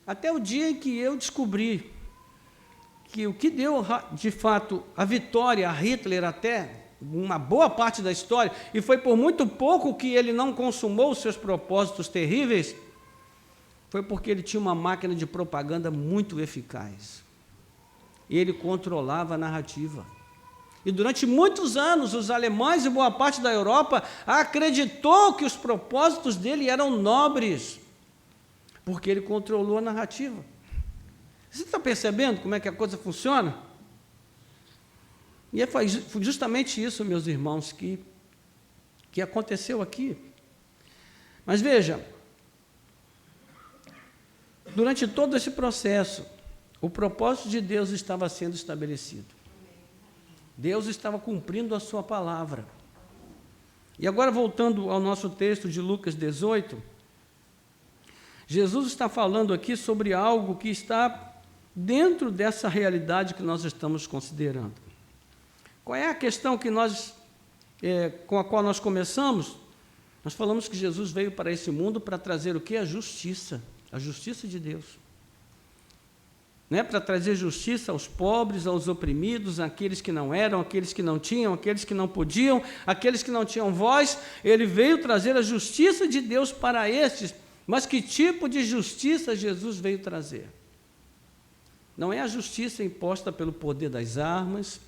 Até o dia em que eu descobri que o que deu, de fato, a vitória a Hitler até uma boa parte da história, e foi por muito pouco que ele não consumou os seus propósitos terríveis, foi porque ele tinha uma máquina de propaganda muito eficaz. E ele controlava a narrativa. E durante muitos anos, os alemães e boa parte da Europa acreditou que os propósitos dele eram nobres, porque ele controlou a narrativa. Você está percebendo como é que a coisa funciona? E foi justamente isso, meus irmãos, que aconteceu aqui. Mas veja, durante todo esse processo, o propósito de Deus estava sendo estabelecido. Deus estava cumprindo a sua palavra. E agora, voltando ao nosso texto de Lucas 18, Jesus está falando aqui sobre algo que está dentro dessa realidade que nós estamos considerando. Qual é a questão que com a qual nós começamos? Nós falamos que Jesus veio para esse mundo para trazer o quê? A justiça de Deus. Para trazer justiça aos pobres, aos oprimidos, àqueles que não eram, àqueles que não tinham, àqueles que não podiam, àqueles que não tinham voz. Ele veio trazer a justiça de Deus para estes. Mas que tipo de justiça Jesus veio trazer? Não é a justiça imposta pelo poder das armas,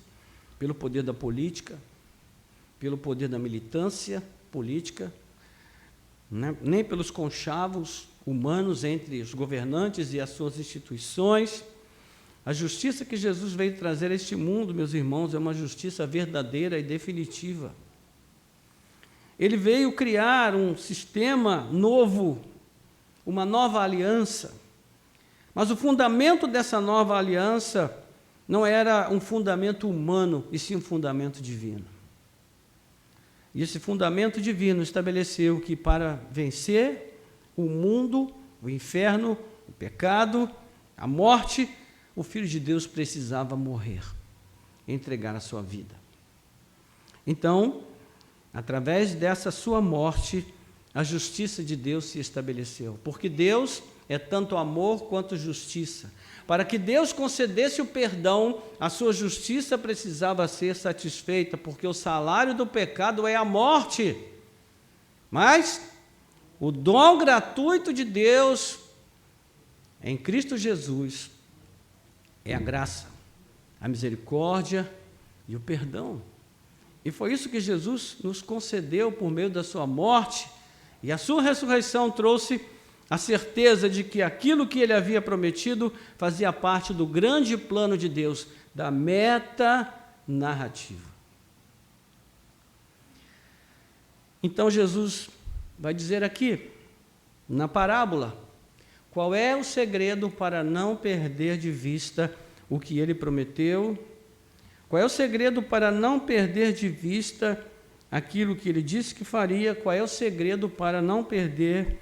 pelo poder da política, pelo poder da militância política, nem pelos conchavos humanos entre os governantes e as suas instituições. A justiça que Jesus veio trazer a este mundo, meus irmãos, é uma justiça verdadeira e definitiva. Ele veio criar um sistema novo, uma nova aliança. Mas o fundamento dessa nova aliança não era um fundamento humano, e sim um fundamento divino. E esse fundamento divino estabeleceu que para vencer o mundo, o inferno, o pecado, a morte, o Filho de Deus precisava morrer, entregar a sua vida. Então, através dessa sua morte, a justiça de Deus se estabeleceu, porque Deus é tanto amor quanto justiça. Para que Deus concedesse o perdão, a sua justiça precisava ser satisfeita, porque o salário do pecado é a morte. Mas o dom gratuito de Deus em Cristo Jesus é a graça, a misericórdia e o perdão. E foi isso que Jesus nos concedeu por meio da sua morte, e a sua ressurreição trouxe a certeza de que aquilo que ele havia prometido fazia parte do grande plano de Deus, da meta-narrativa. Então Jesus vai dizer aqui, na parábola, qual é o segredo para não perder de vista o que ele prometeu? Qual é o segredo para não perder de vista aquilo que ele disse que faria? Qual é o segredo para não perder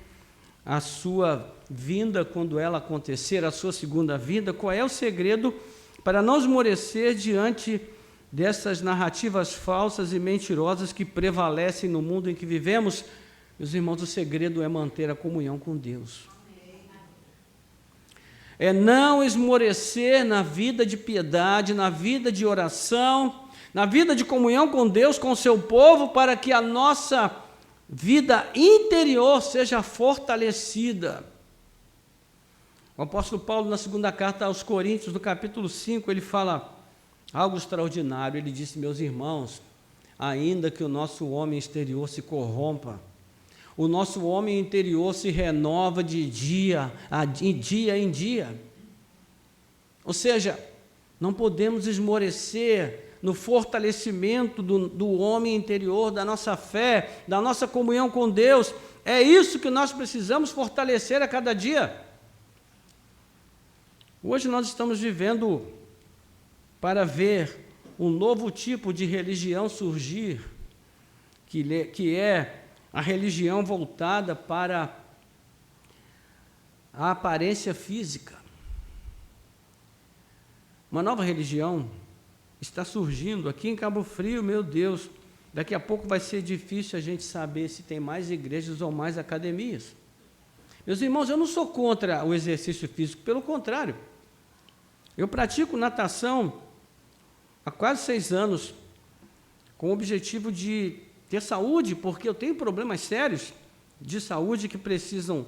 a sua vinda quando ela acontecer, a sua segunda vinda? Qual é o segredo para não esmorecer diante dessas narrativas falsas e mentirosas que prevalecem no mundo em que vivemos. Meus irmãos, o segredo é manter a comunhão com Deus. É não esmorecer na vida de piedade, na vida de oração, na vida de comunhão com Deus, com o seu povo, para que a nossa vida interior seja fortalecida. O apóstolo Paulo, na segunda carta aos Coríntios, no capítulo 5, ele fala algo extraordinário. Ele disse: meus irmãos, ainda que o nosso homem exterior se corrompa, o nosso homem interior se renova de dia em dia. Ou seja, não podemos esmorecer no fortalecimento do homem interior, da nossa fé, da nossa comunhão com Deus. É isso que nós precisamos fortalecer a cada dia. Hoje nós estamos vivendo para ver um novo tipo de religião surgir, que é a religião voltada para a aparência física. Uma nova religião está surgindo aqui em Cabo Frio. Meu Deus, daqui a pouco vai ser difícil a gente saber se tem mais igrejas ou mais academias. Meus irmãos, eu não sou contra o exercício físico, pelo contrário. Eu pratico natação há quase 6 anos, com o objetivo de ter saúde, porque eu tenho problemas sérios de saúde que precisam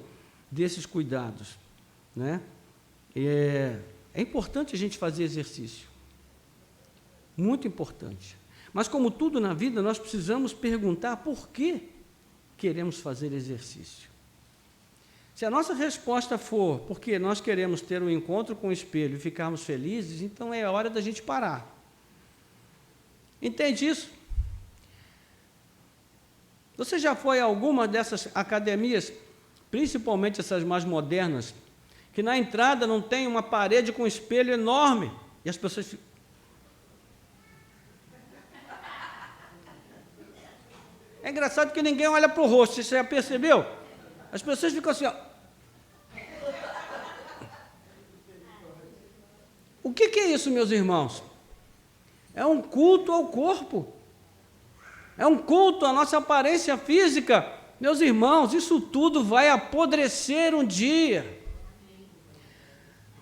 desses cuidados, né? É importante a gente fazer exercício, muito importante. Mas, como tudo na vida, nós precisamos perguntar por que queremos fazer exercício. Se a nossa resposta for porque nós queremos ter um encontro com o espelho e ficarmos felizes, então é hora da gente parar. Entende isso? Você já foi a alguma dessas academias, principalmente essas mais modernas, que na entrada não tem uma parede com um espelho enorme, e as pessoas ficam... É engraçado que ninguém olha para o rosto, você já percebeu? As pessoas ficam assim, ó. O que é isso, meus irmãos? É um culto ao corpo. É um culto à nossa aparência física. Meus irmãos, isso tudo vai apodrecer um dia.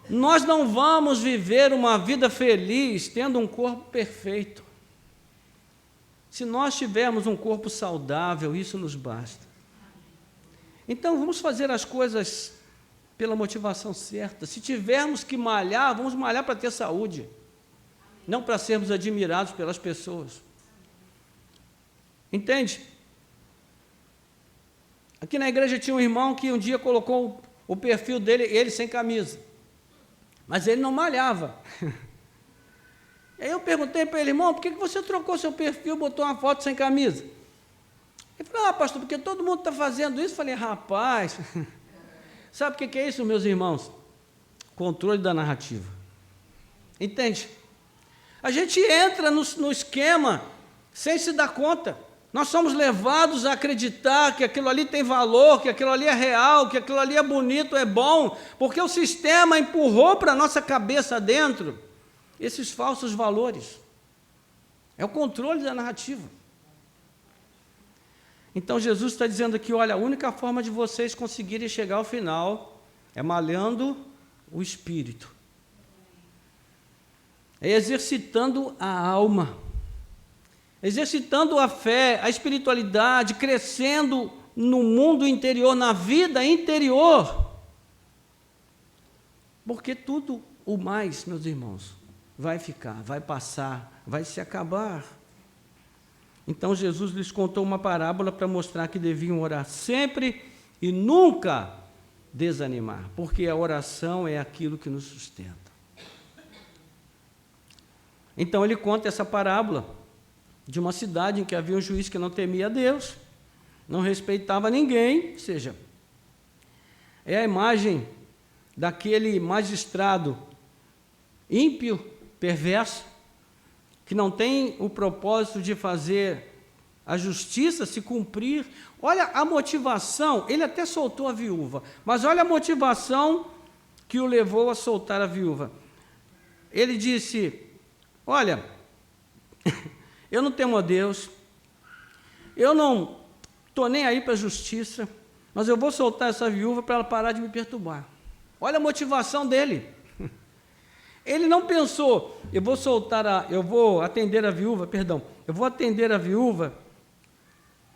Nós não vamos viver uma vida feliz tendo um corpo perfeito. Se nós tivermos um corpo saudável, isso nos basta. Então, vamos fazer as coisas pela motivação certa. Se tivermos que malhar, vamos malhar para ter saúde, não para sermos admirados pelas pessoas. Entende? Aqui na igreja tinha um irmão que um dia colocou o perfil dele, ele sem camisa, mas ele não malhava. E aí eu perguntei para ele: irmão, por que você trocou seu perfil, botou uma foto sem camisa? Ele falou: pastor, porque todo mundo está fazendo isso. Eu falei: rapaz, sabe o que é isso, meus irmãos? Controle da narrativa. Entende? A gente entra no esquema sem se dar conta. Nós somos levados a acreditar que aquilo ali tem valor, que aquilo ali é real, que aquilo ali é bonito, é bom, porque o sistema empurrou para a nossa cabeça dentro esses falsos valores. É o controle da narrativa. Então Jesus está dizendo aqui: olha, a única forma de vocês conseguirem chegar ao final é malhando o espírito, é exercitando a alma, exercitando a fé, a espiritualidade, crescendo no mundo interior, na vida interior, porque tudo o mais, meus irmãos, vai ficar, vai passar, vai se acabar. Então Jesus lhes contou uma parábola para mostrar que deviam orar sempre e nunca desanimar, porque a oração é aquilo que nos sustenta. Então ele conta essa parábola de uma cidade em que havia um juiz que não temia a Deus, não respeitava ninguém, ou seja, é a imagem daquele magistrado ímpio, perverso, que não tem o propósito de fazer a justiça se cumprir. Olha a motivação, ele até soltou a viúva, mas olha a motivação que o levou a soltar a viúva. ele disse: olha, eu não temo a Deus, eu não estou nem aí para a justiça, mas eu vou soltar essa viúva para ela parar de me perturbar. Olha a motivação dele. Ele não pensou, eu vou atender a viúva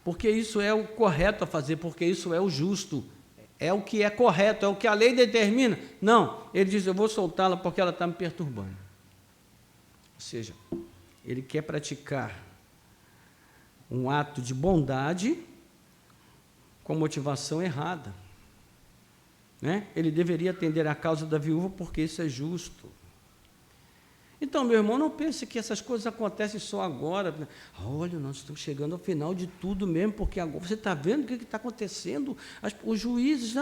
porque isso é o correto a fazer, porque isso é o justo, é o que é correto, é o que a lei determina. Não, ele diz: eu vou soltá-la porque ela está me perturbando. Ou seja, ele quer praticar um ato de bondade com motivação errada, né? Ele deveria atender a causa da viúva porque isso é justo. Então, meu irmão, não pense que essas coisas acontecem só agora. Olha, nós estamos chegando ao final de tudo mesmo, porque agora você está vendo o que está acontecendo? Os juízes,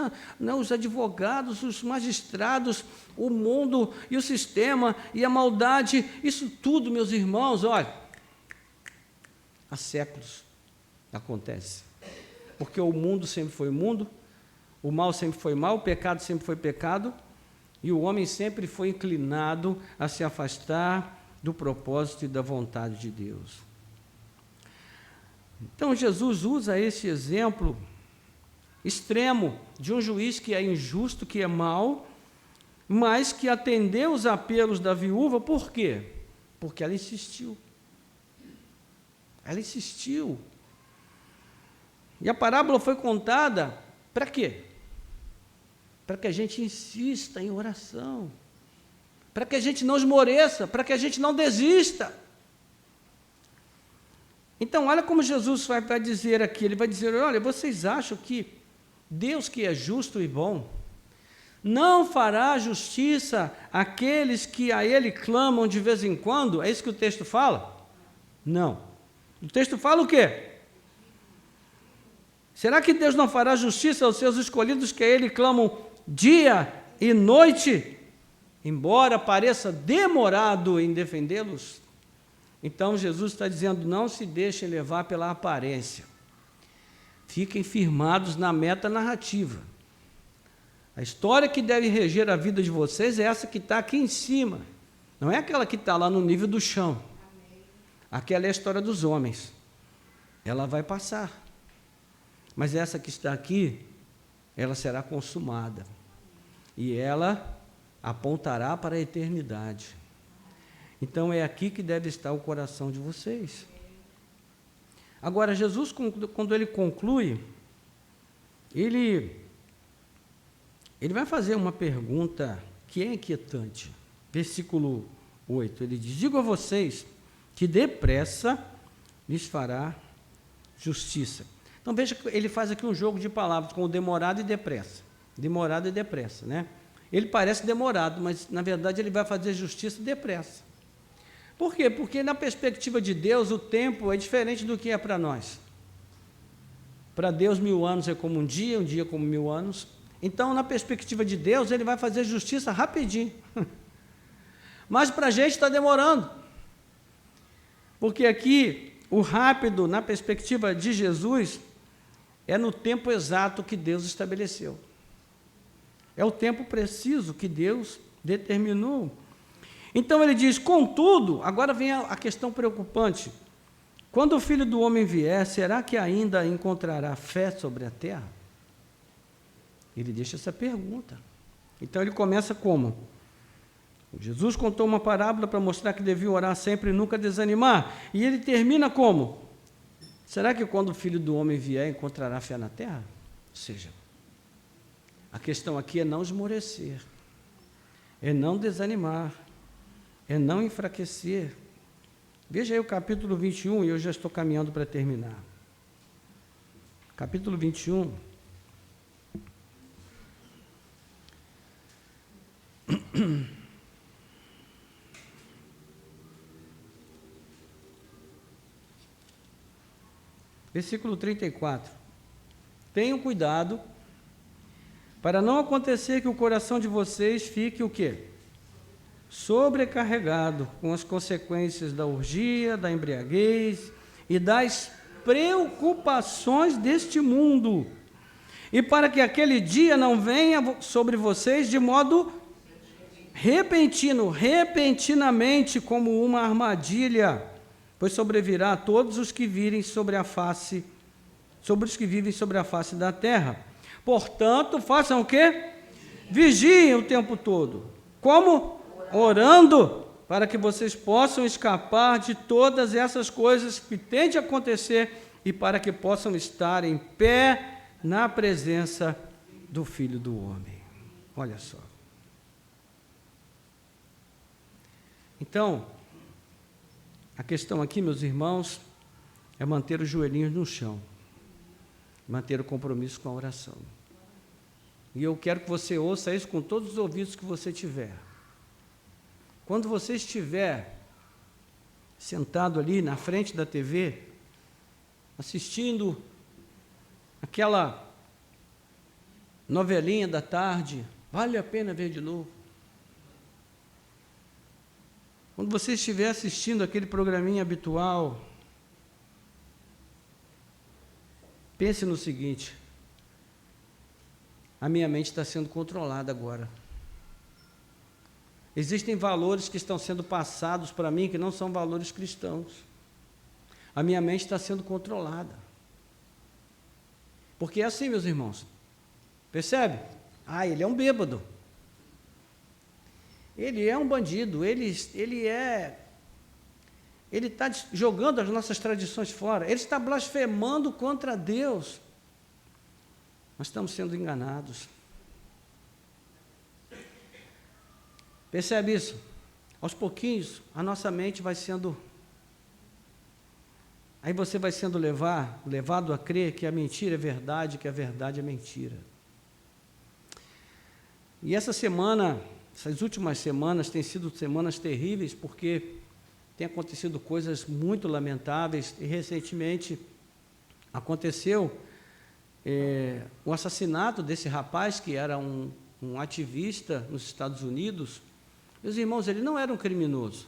os advogados, os magistrados, o mundo e o sistema e a maldade, isso tudo, meus irmãos, olha, há séculos acontece. Porque o mundo sempre foi mundo, o mal sempre foi mal, o pecado sempre foi pecado, e o homem sempre foi inclinado a se afastar do propósito e da vontade de Deus. Então, Jesus usa esse exemplo extremo de um juiz que é injusto, que é mau, mas que atendeu os apelos da viúva. Por quê? Porque ela insistiu. Ela insistiu. E a parábola foi contada para quê? Para que a gente insista em oração, para que a gente não esmoreça, para que a gente não desista. Então, olha como Jesus vai dizer aqui, ele vai dizer: olha, vocês acham que Deus, que é justo e bom, não fará justiça àqueles que a Ele clamam de vez em quando? É isso que o texto fala? Não. O texto fala o quê? Será que Deus não fará justiça aos seus escolhidos que a Ele clamam dia e noite, embora pareça demorado em defendê-los? Então Jesus está dizendo: não se deixem levar pela aparência, fiquem firmados na meta narrativa. A história que deve reger a vida de vocês é essa que está aqui em cima, não é aquela que está lá no nível do chão. Aquela é a história dos homens, ela vai passar, mas essa que está aqui, ela será consumada, e ela apontará para a eternidade. Então é aqui que deve estar o coração de vocês. Agora, Jesus, quando ele conclui, ele vai fazer uma pergunta que é inquietante. Versículo 8, ele diz: digo a vocês que depressa lhes fará justiça. Então veja que ele faz aqui um jogo de palavras com o demorado e depressa. Demorado e depressa, né? Ele parece demorado, mas na verdade ele vai fazer justiça depressa. Por quê? Porque na perspectiva de Deus o tempo é diferente do que é para nós. Para Deus 1000 anos é como um dia como 1000 anos. Então, na perspectiva de Deus, ele vai fazer justiça rapidinho. Mas para a gente está demorando. Porque aqui, o rápido, na perspectiva de Jesus, é no tempo exato que Deus estabeleceu. É o tempo preciso que Deus determinou. Então ele diz: contudo, agora vem a questão preocupante. Quando o Filho do Homem vier, será que ainda encontrará fé sobre a terra? Ele deixa essa pergunta. Então ele começa como? Jesus contou uma parábola para mostrar que devia orar sempre e nunca desanimar. E ele termina como? Será que quando o Filho do Homem vier, encontrará fé na terra? Ou seja, a questão aqui é não esmorecer, é não desanimar, é não enfraquecer. Veja aí o capítulo 21, e eu já estou caminhando para terminar. Capítulo 21. Versículo 34. Tenham cuidado para não acontecer que o coração de vocês fique o quê? Sobrecarregado com as consequências da orgia, da embriaguez e das preocupações deste mundo, e para que aquele dia não venha sobre vocês de modo repentinamente como uma armadilha, pois sobrevirá a todos os que vivem sobre a face da terra. Portanto, façam o quê? Vigiem o tempo todo. Como? Orando, para que vocês possam escapar de todas essas coisas que têm de acontecer e para que possam estar em pé na presença do Filho do Homem. Olha só. Então, a questão aqui, meus irmãos, é manter os joelhinhos no chão, manter o compromisso com a oração. E eu quero que você ouça isso com todos os ouvidos que você tiver. Quando você estiver sentado ali na frente da TV, assistindo aquela novelinha da tarde, vale a pena ver de novo. Quando você estiver assistindo aquele programinha habitual, pense no seguinte: a minha mente está sendo controlada agora. Existem valores que estão sendo passados para mim que não são valores cristãos. A minha mente está sendo controlada. Porque é assim, meus irmãos. Percebe? Ele é um bêbado. Ele é um bandido. Ele está jogando as nossas tradições fora. Ele está blasfemando contra Deus. Nós estamos sendo enganados. Percebe isso? Aos pouquinhos, a nossa mente vai sendo... Aí você vai sendo levado a crer que a mentira é verdade, que a verdade é mentira. E essas últimas semanas, têm sido semanas terríveis, porque tem acontecido coisas muito lamentáveis, e recentemente aconteceu o assassinato desse rapaz, que era um ativista nos Estados Unidos. Meus irmãos, ele não era um criminoso.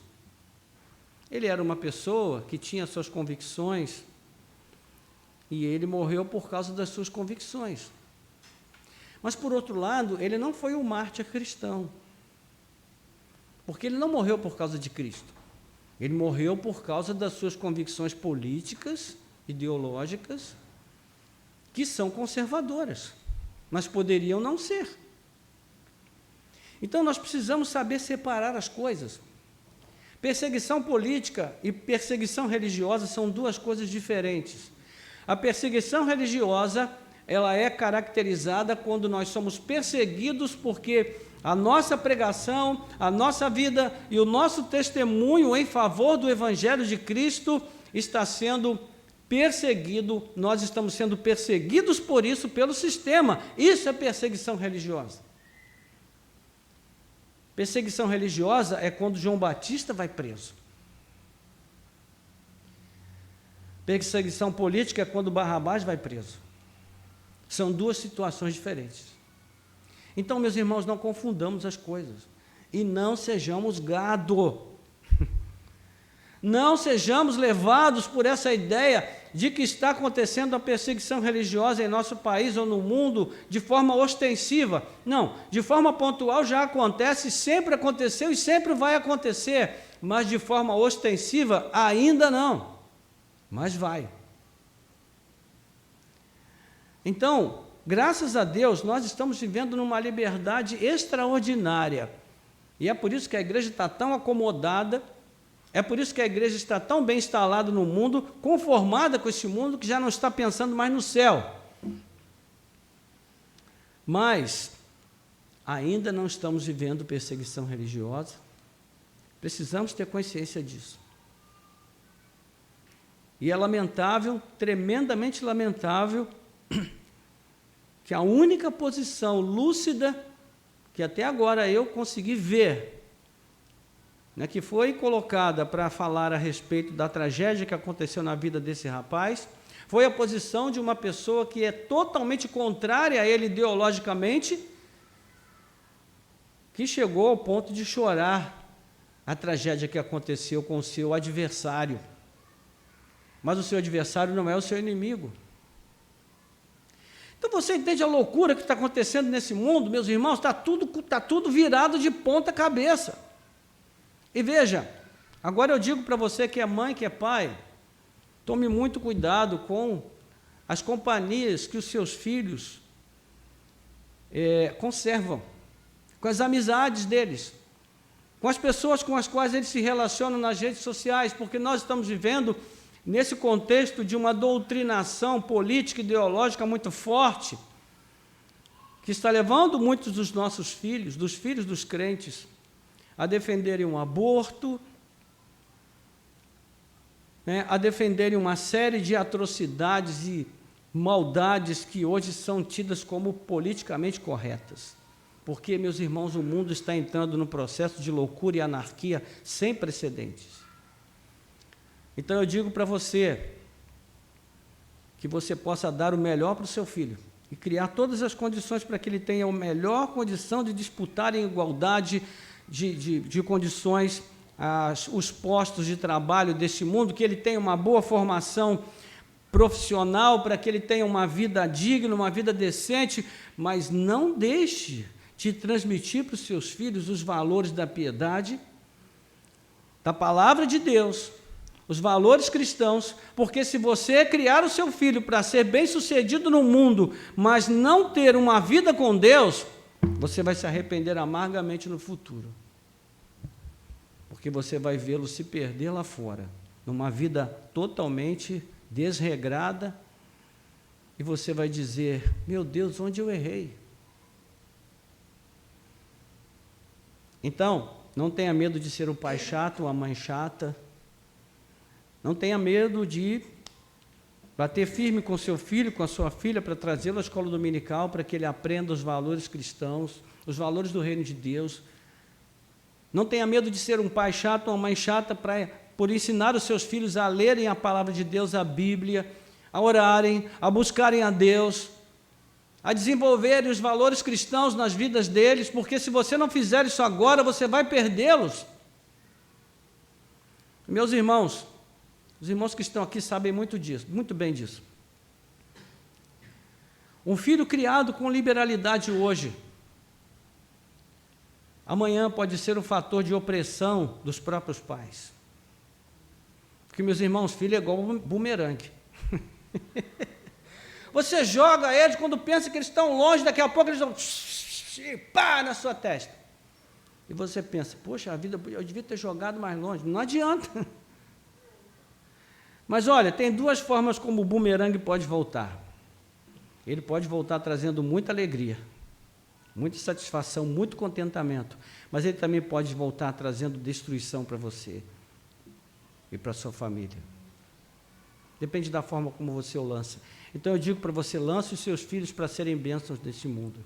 Ele era uma pessoa que tinha suas convicções e ele morreu por causa das suas convicções. Mas, por outro lado, ele não foi um mártir cristão, porque ele não morreu por causa de Cristo. Ele morreu por causa das suas convicções políticas, ideológicas, que são conservadoras, mas poderiam não ser. Então, nós precisamos saber separar as coisas. Perseguição política e perseguição religiosa são duas coisas diferentes. A perseguição religiosa, ela é caracterizada quando nós somos perseguidos porque a nossa pregação, a nossa vida e o nosso testemunho em favor do Evangelho de Cristo está sendo perseguido, nós estamos sendo perseguidos por isso, pelo sistema. Isso é perseguição religiosa. Perseguição religiosa é quando João Batista vai preso. Perseguição política é quando Barrabás vai preso. São duas situações diferentes. Então, meus irmãos, não confundamos as coisas. E não sejamos gado. Não sejamos levados por essa ideia de que está acontecendo a perseguição religiosa em nosso país ou no mundo de forma ostensiva. Não, de forma pontual já acontece, sempre aconteceu e sempre vai acontecer, mas de forma ostensiva ainda não, mas vai. Então, graças a Deus, nós estamos vivendo numa liberdade extraordinária, e é por isso que a igreja está tão acomodada. É por isso que a igreja está tão bem instalada no mundo, conformada com esse mundo, que já não está pensando mais no céu. Mas ainda não estamos vivendo perseguição religiosa. Precisamos ter consciência disso. E é lamentável, tremendamente lamentável, que a única posição lúcida que até agora eu consegui ver, que foi colocada para falar a respeito da tragédia que aconteceu na vida desse rapaz, foi a posição de uma pessoa que é totalmente contrária a ele ideologicamente, que chegou ao ponto de chorar a tragédia que aconteceu com o seu adversário. Mas o seu adversário não é o seu inimigo. Então você entende a loucura que está acontecendo nesse mundo, meus irmãos? Está tudo virado de ponta cabeça. E veja, agora eu digo para você que é mãe, que é pai, tome muito cuidado com as companhias que os seus filhos conservam, com as amizades deles, com as pessoas com as quais eles se relacionam nas redes sociais, porque nós estamos vivendo nesse contexto de uma doutrinação política e ideológica muito forte, que está levando muitos dos nossos filhos, dos filhos dos crentes, a defenderem um aborto, a defenderem uma série de atrocidades e maldades que hoje são tidas como politicamente corretas. Porque, meus irmãos, o mundo está entrando num processo de loucura e anarquia sem precedentes. Então eu digo para você que você possa dar o melhor para o seu filho e criar todas as condições para que ele tenha a melhor condição de disputar em igualdade de condições os postos de trabalho deste mundo, que ele tenha uma boa formação profissional, para que ele tenha uma vida digna, uma vida decente, mas não deixe de transmitir para os seus filhos os valores da piedade, da palavra de Deus, os valores cristãos, porque se você criar o seu filho para ser bem-sucedido no mundo, mas não ter uma vida com Deus, você vai se arrepender amargamente no futuro, porque você vai vê-lo se perder lá fora, numa vida totalmente desregrada, e você vai dizer: meu Deus, onde eu errei? Então, não tenha medo de ser o pai chato ou a mãe chata, não tenha medo de bater firme com seu filho, com a sua filha, para trazê-lo à escola dominical, para que ele aprenda os valores cristãos, os valores do reino de Deus. Não tenha medo de ser um pai chato ou uma mãe chata por ensinar os seus filhos a lerem a palavra de Deus, a Bíblia, a orarem, a buscarem a Deus, a desenvolverem os valores cristãos nas vidas deles, porque se você não fizer isso agora, você vai perdê-los. Meus irmãos, os irmãos que estão aqui sabem muito bem disso. Um filho criado com liberalidade hoje, amanhã pode ser um fator de opressão dos próprios pais. Porque, meus irmãos, filho é igual um bumerangue. Você joga eles, quando pensa que eles estão longe, daqui a pouco eles vão pá, na sua testa. E você pensa: poxa, a vida, eu devia ter jogado mais longe. Não adianta. Mas olha, tem duas formas como o bumerangue pode voltar. Ele pode voltar trazendo muita alegria, muita satisfação, muito contentamento, mas ele também pode voltar trazendo destruição para você e para a sua família. Depende da forma como você o lança. Então eu digo para você: lance os seus filhos para serem bênçãos deste mundo.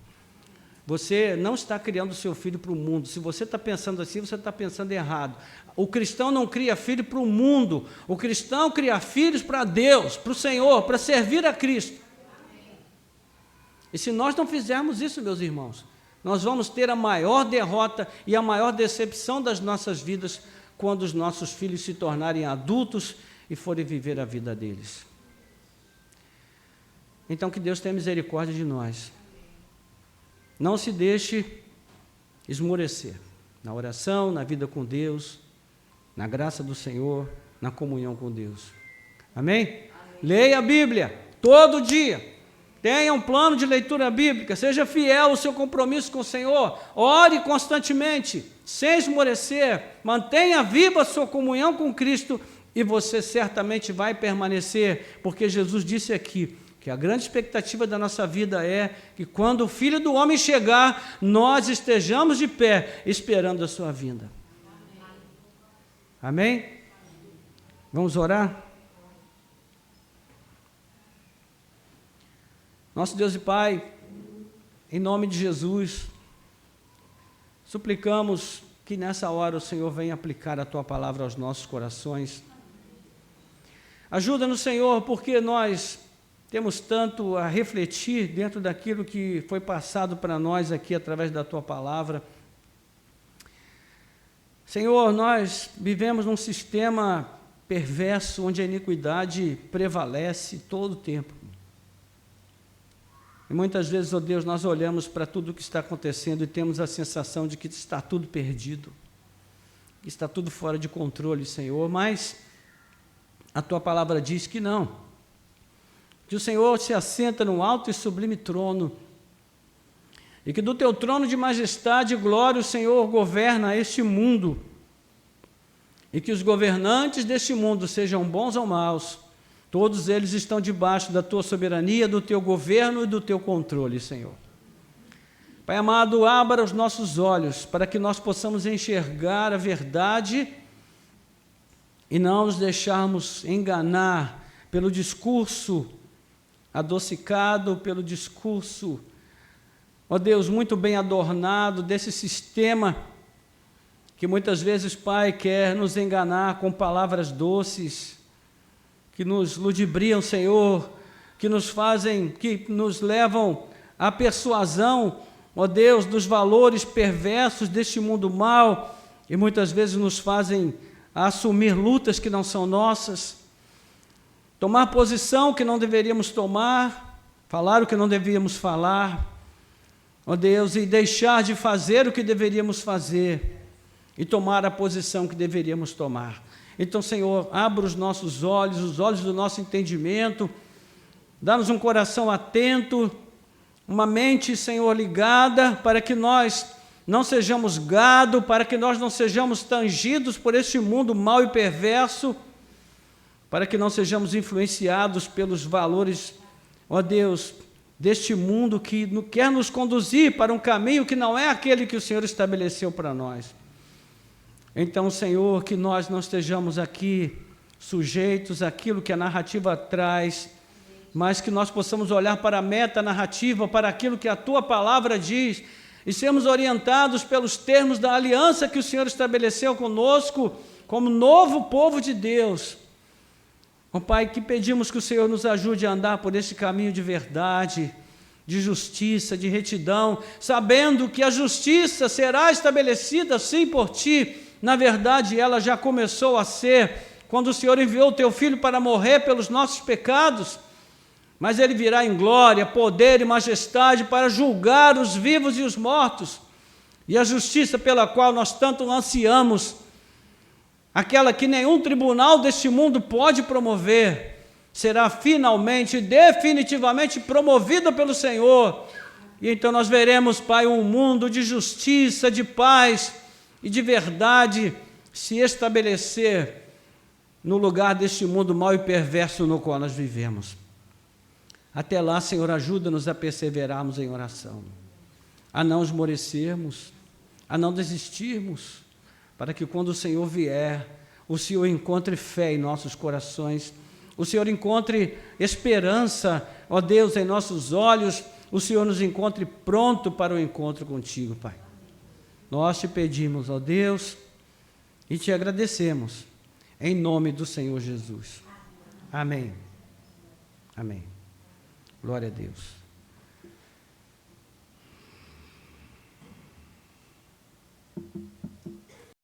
Você não está criando o seu filho para o mundo. Se você está pensando assim, você está pensando errado. O cristão não cria filho para o mundo. O cristão cria filhos para Deus, para o Senhor, para servir a Cristo. E se nós não fizermos isso, meus irmãos, nós vamos ter a maior derrota e a maior decepção das nossas vidas quando os nossos filhos se tornarem adultos e forem viver a vida deles. Então, que Deus tenha misericórdia de nós. Não se deixe esmorecer na oração, na vida com Deus, na graça do Senhor, na comunhão com Deus. Amém? Amém. Leia a Bíblia todo dia. Tenha um plano de leitura bíblica. Seja fiel ao seu compromisso com o Senhor. Ore constantemente, sem esmorecer. Mantenha viva a sua comunhão com Cristo e você certamente vai permanecer, porque Jesus disse aqui que a grande expectativa da nossa vida é que quando o Filho do Homem chegar, nós estejamos de pé, esperando a sua vinda. Amém? Vamos orar? Nosso Deus e Pai, em nome de Jesus, suplicamos que nessa hora o Senhor venha aplicar a Tua palavra aos nossos corações. Ajuda-nos, Senhor, porque nós temos tanto a refletir dentro daquilo que foi passado para nós aqui através da Tua palavra. Senhor, nós vivemos num sistema perverso onde a iniquidade prevalece todo o tempo. E muitas vezes, ó Deus, nós olhamos para tudo o que está acontecendo e temos a sensação de que está tudo perdido, que está tudo fora de controle, Senhor, mas a Tua palavra diz que não, que o Senhor se assenta num alto e sublime trono, e que do Teu trono de majestade e glória o Senhor governa este mundo, e que os governantes deste mundo, sejam bons ou maus, todos eles estão debaixo da Tua soberania, do Teu governo e do Teu controle, Senhor. Pai amado, abra os nossos olhos para que nós possamos enxergar a verdade e não nos deixarmos enganar pelo discurso adocicado, pelo discurso, ó Deus, muito bem adornado desse sistema que muitas vezes, Pai, quer nos enganar com palavras doces, que nos ludibriam, Senhor, que nos levam à persuasão, ó Deus, dos valores perversos deste mundo mau, e muitas vezes nos fazem assumir lutas que não são nossas, tomar posição que não deveríamos tomar, falar o que não devíamos falar, ó Deus, e deixar de fazer o que deveríamos fazer, e tomar a posição que deveríamos tomar. Então, Senhor, abra os nossos olhos, os olhos do nosso entendimento, dá-nos um coração atento, uma mente, Senhor, ligada, para que nós não sejamos gado, para que nós não sejamos tangidos por este mundo mau e perverso, para que não sejamos influenciados pelos valores, ó Deus, deste mundo que quer nos conduzir para um caminho que não é aquele que o Senhor estabeleceu para nós. Então, Senhor, que nós não estejamos aqui sujeitos àquilo que a narrativa traz, mas que nós possamos olhar para a meta narrativa, para aquilo que a Tua palavra diz, e sermos orientados pelos termos da aliança que o Senhor estabeleceu conosco, como novo povo de Deus. Ó Pai, que pedimos que o Senhor nos ajude a andar por este caminho de verdade, de justiça, de retidão, sabendo que a justiça será estabelecida sim por Ti. Na verdade, ela já começou a ser, quando o Senhor enviou o Teu Filho para morrer pelos nossos pecados, mas Ele virá em glória, poder e majestade para julgar os vivos e os mortos, e a justiça pela qual nós tanto ansiamos, aquela que nenhum tribunal deste mundo pode promover, será finalmente e definitivamente promovida pelo Senhor, e então nós veremos, Pai, um mundo de justiça, de paz e de verdade se estabelecer no lugar deste mundo mau e perverso no qual nós vivemos. Até lá, Senhor, ajuda-nos a perseverarmos em oração, a não esmorecermos, a não desistirmos, para que quando o Senhor vier, o Senhor encontre fé em nossos corações, o Senhor encontre esperança, ó Deus, em nossos olhos, o Senhor nos encontre pronto para o encontro contigo, Pai. Nós te pedimos, ó Deus, e te agradecemos, em nome do Senhor Jesus. Amém. Amém. Glória a Deus.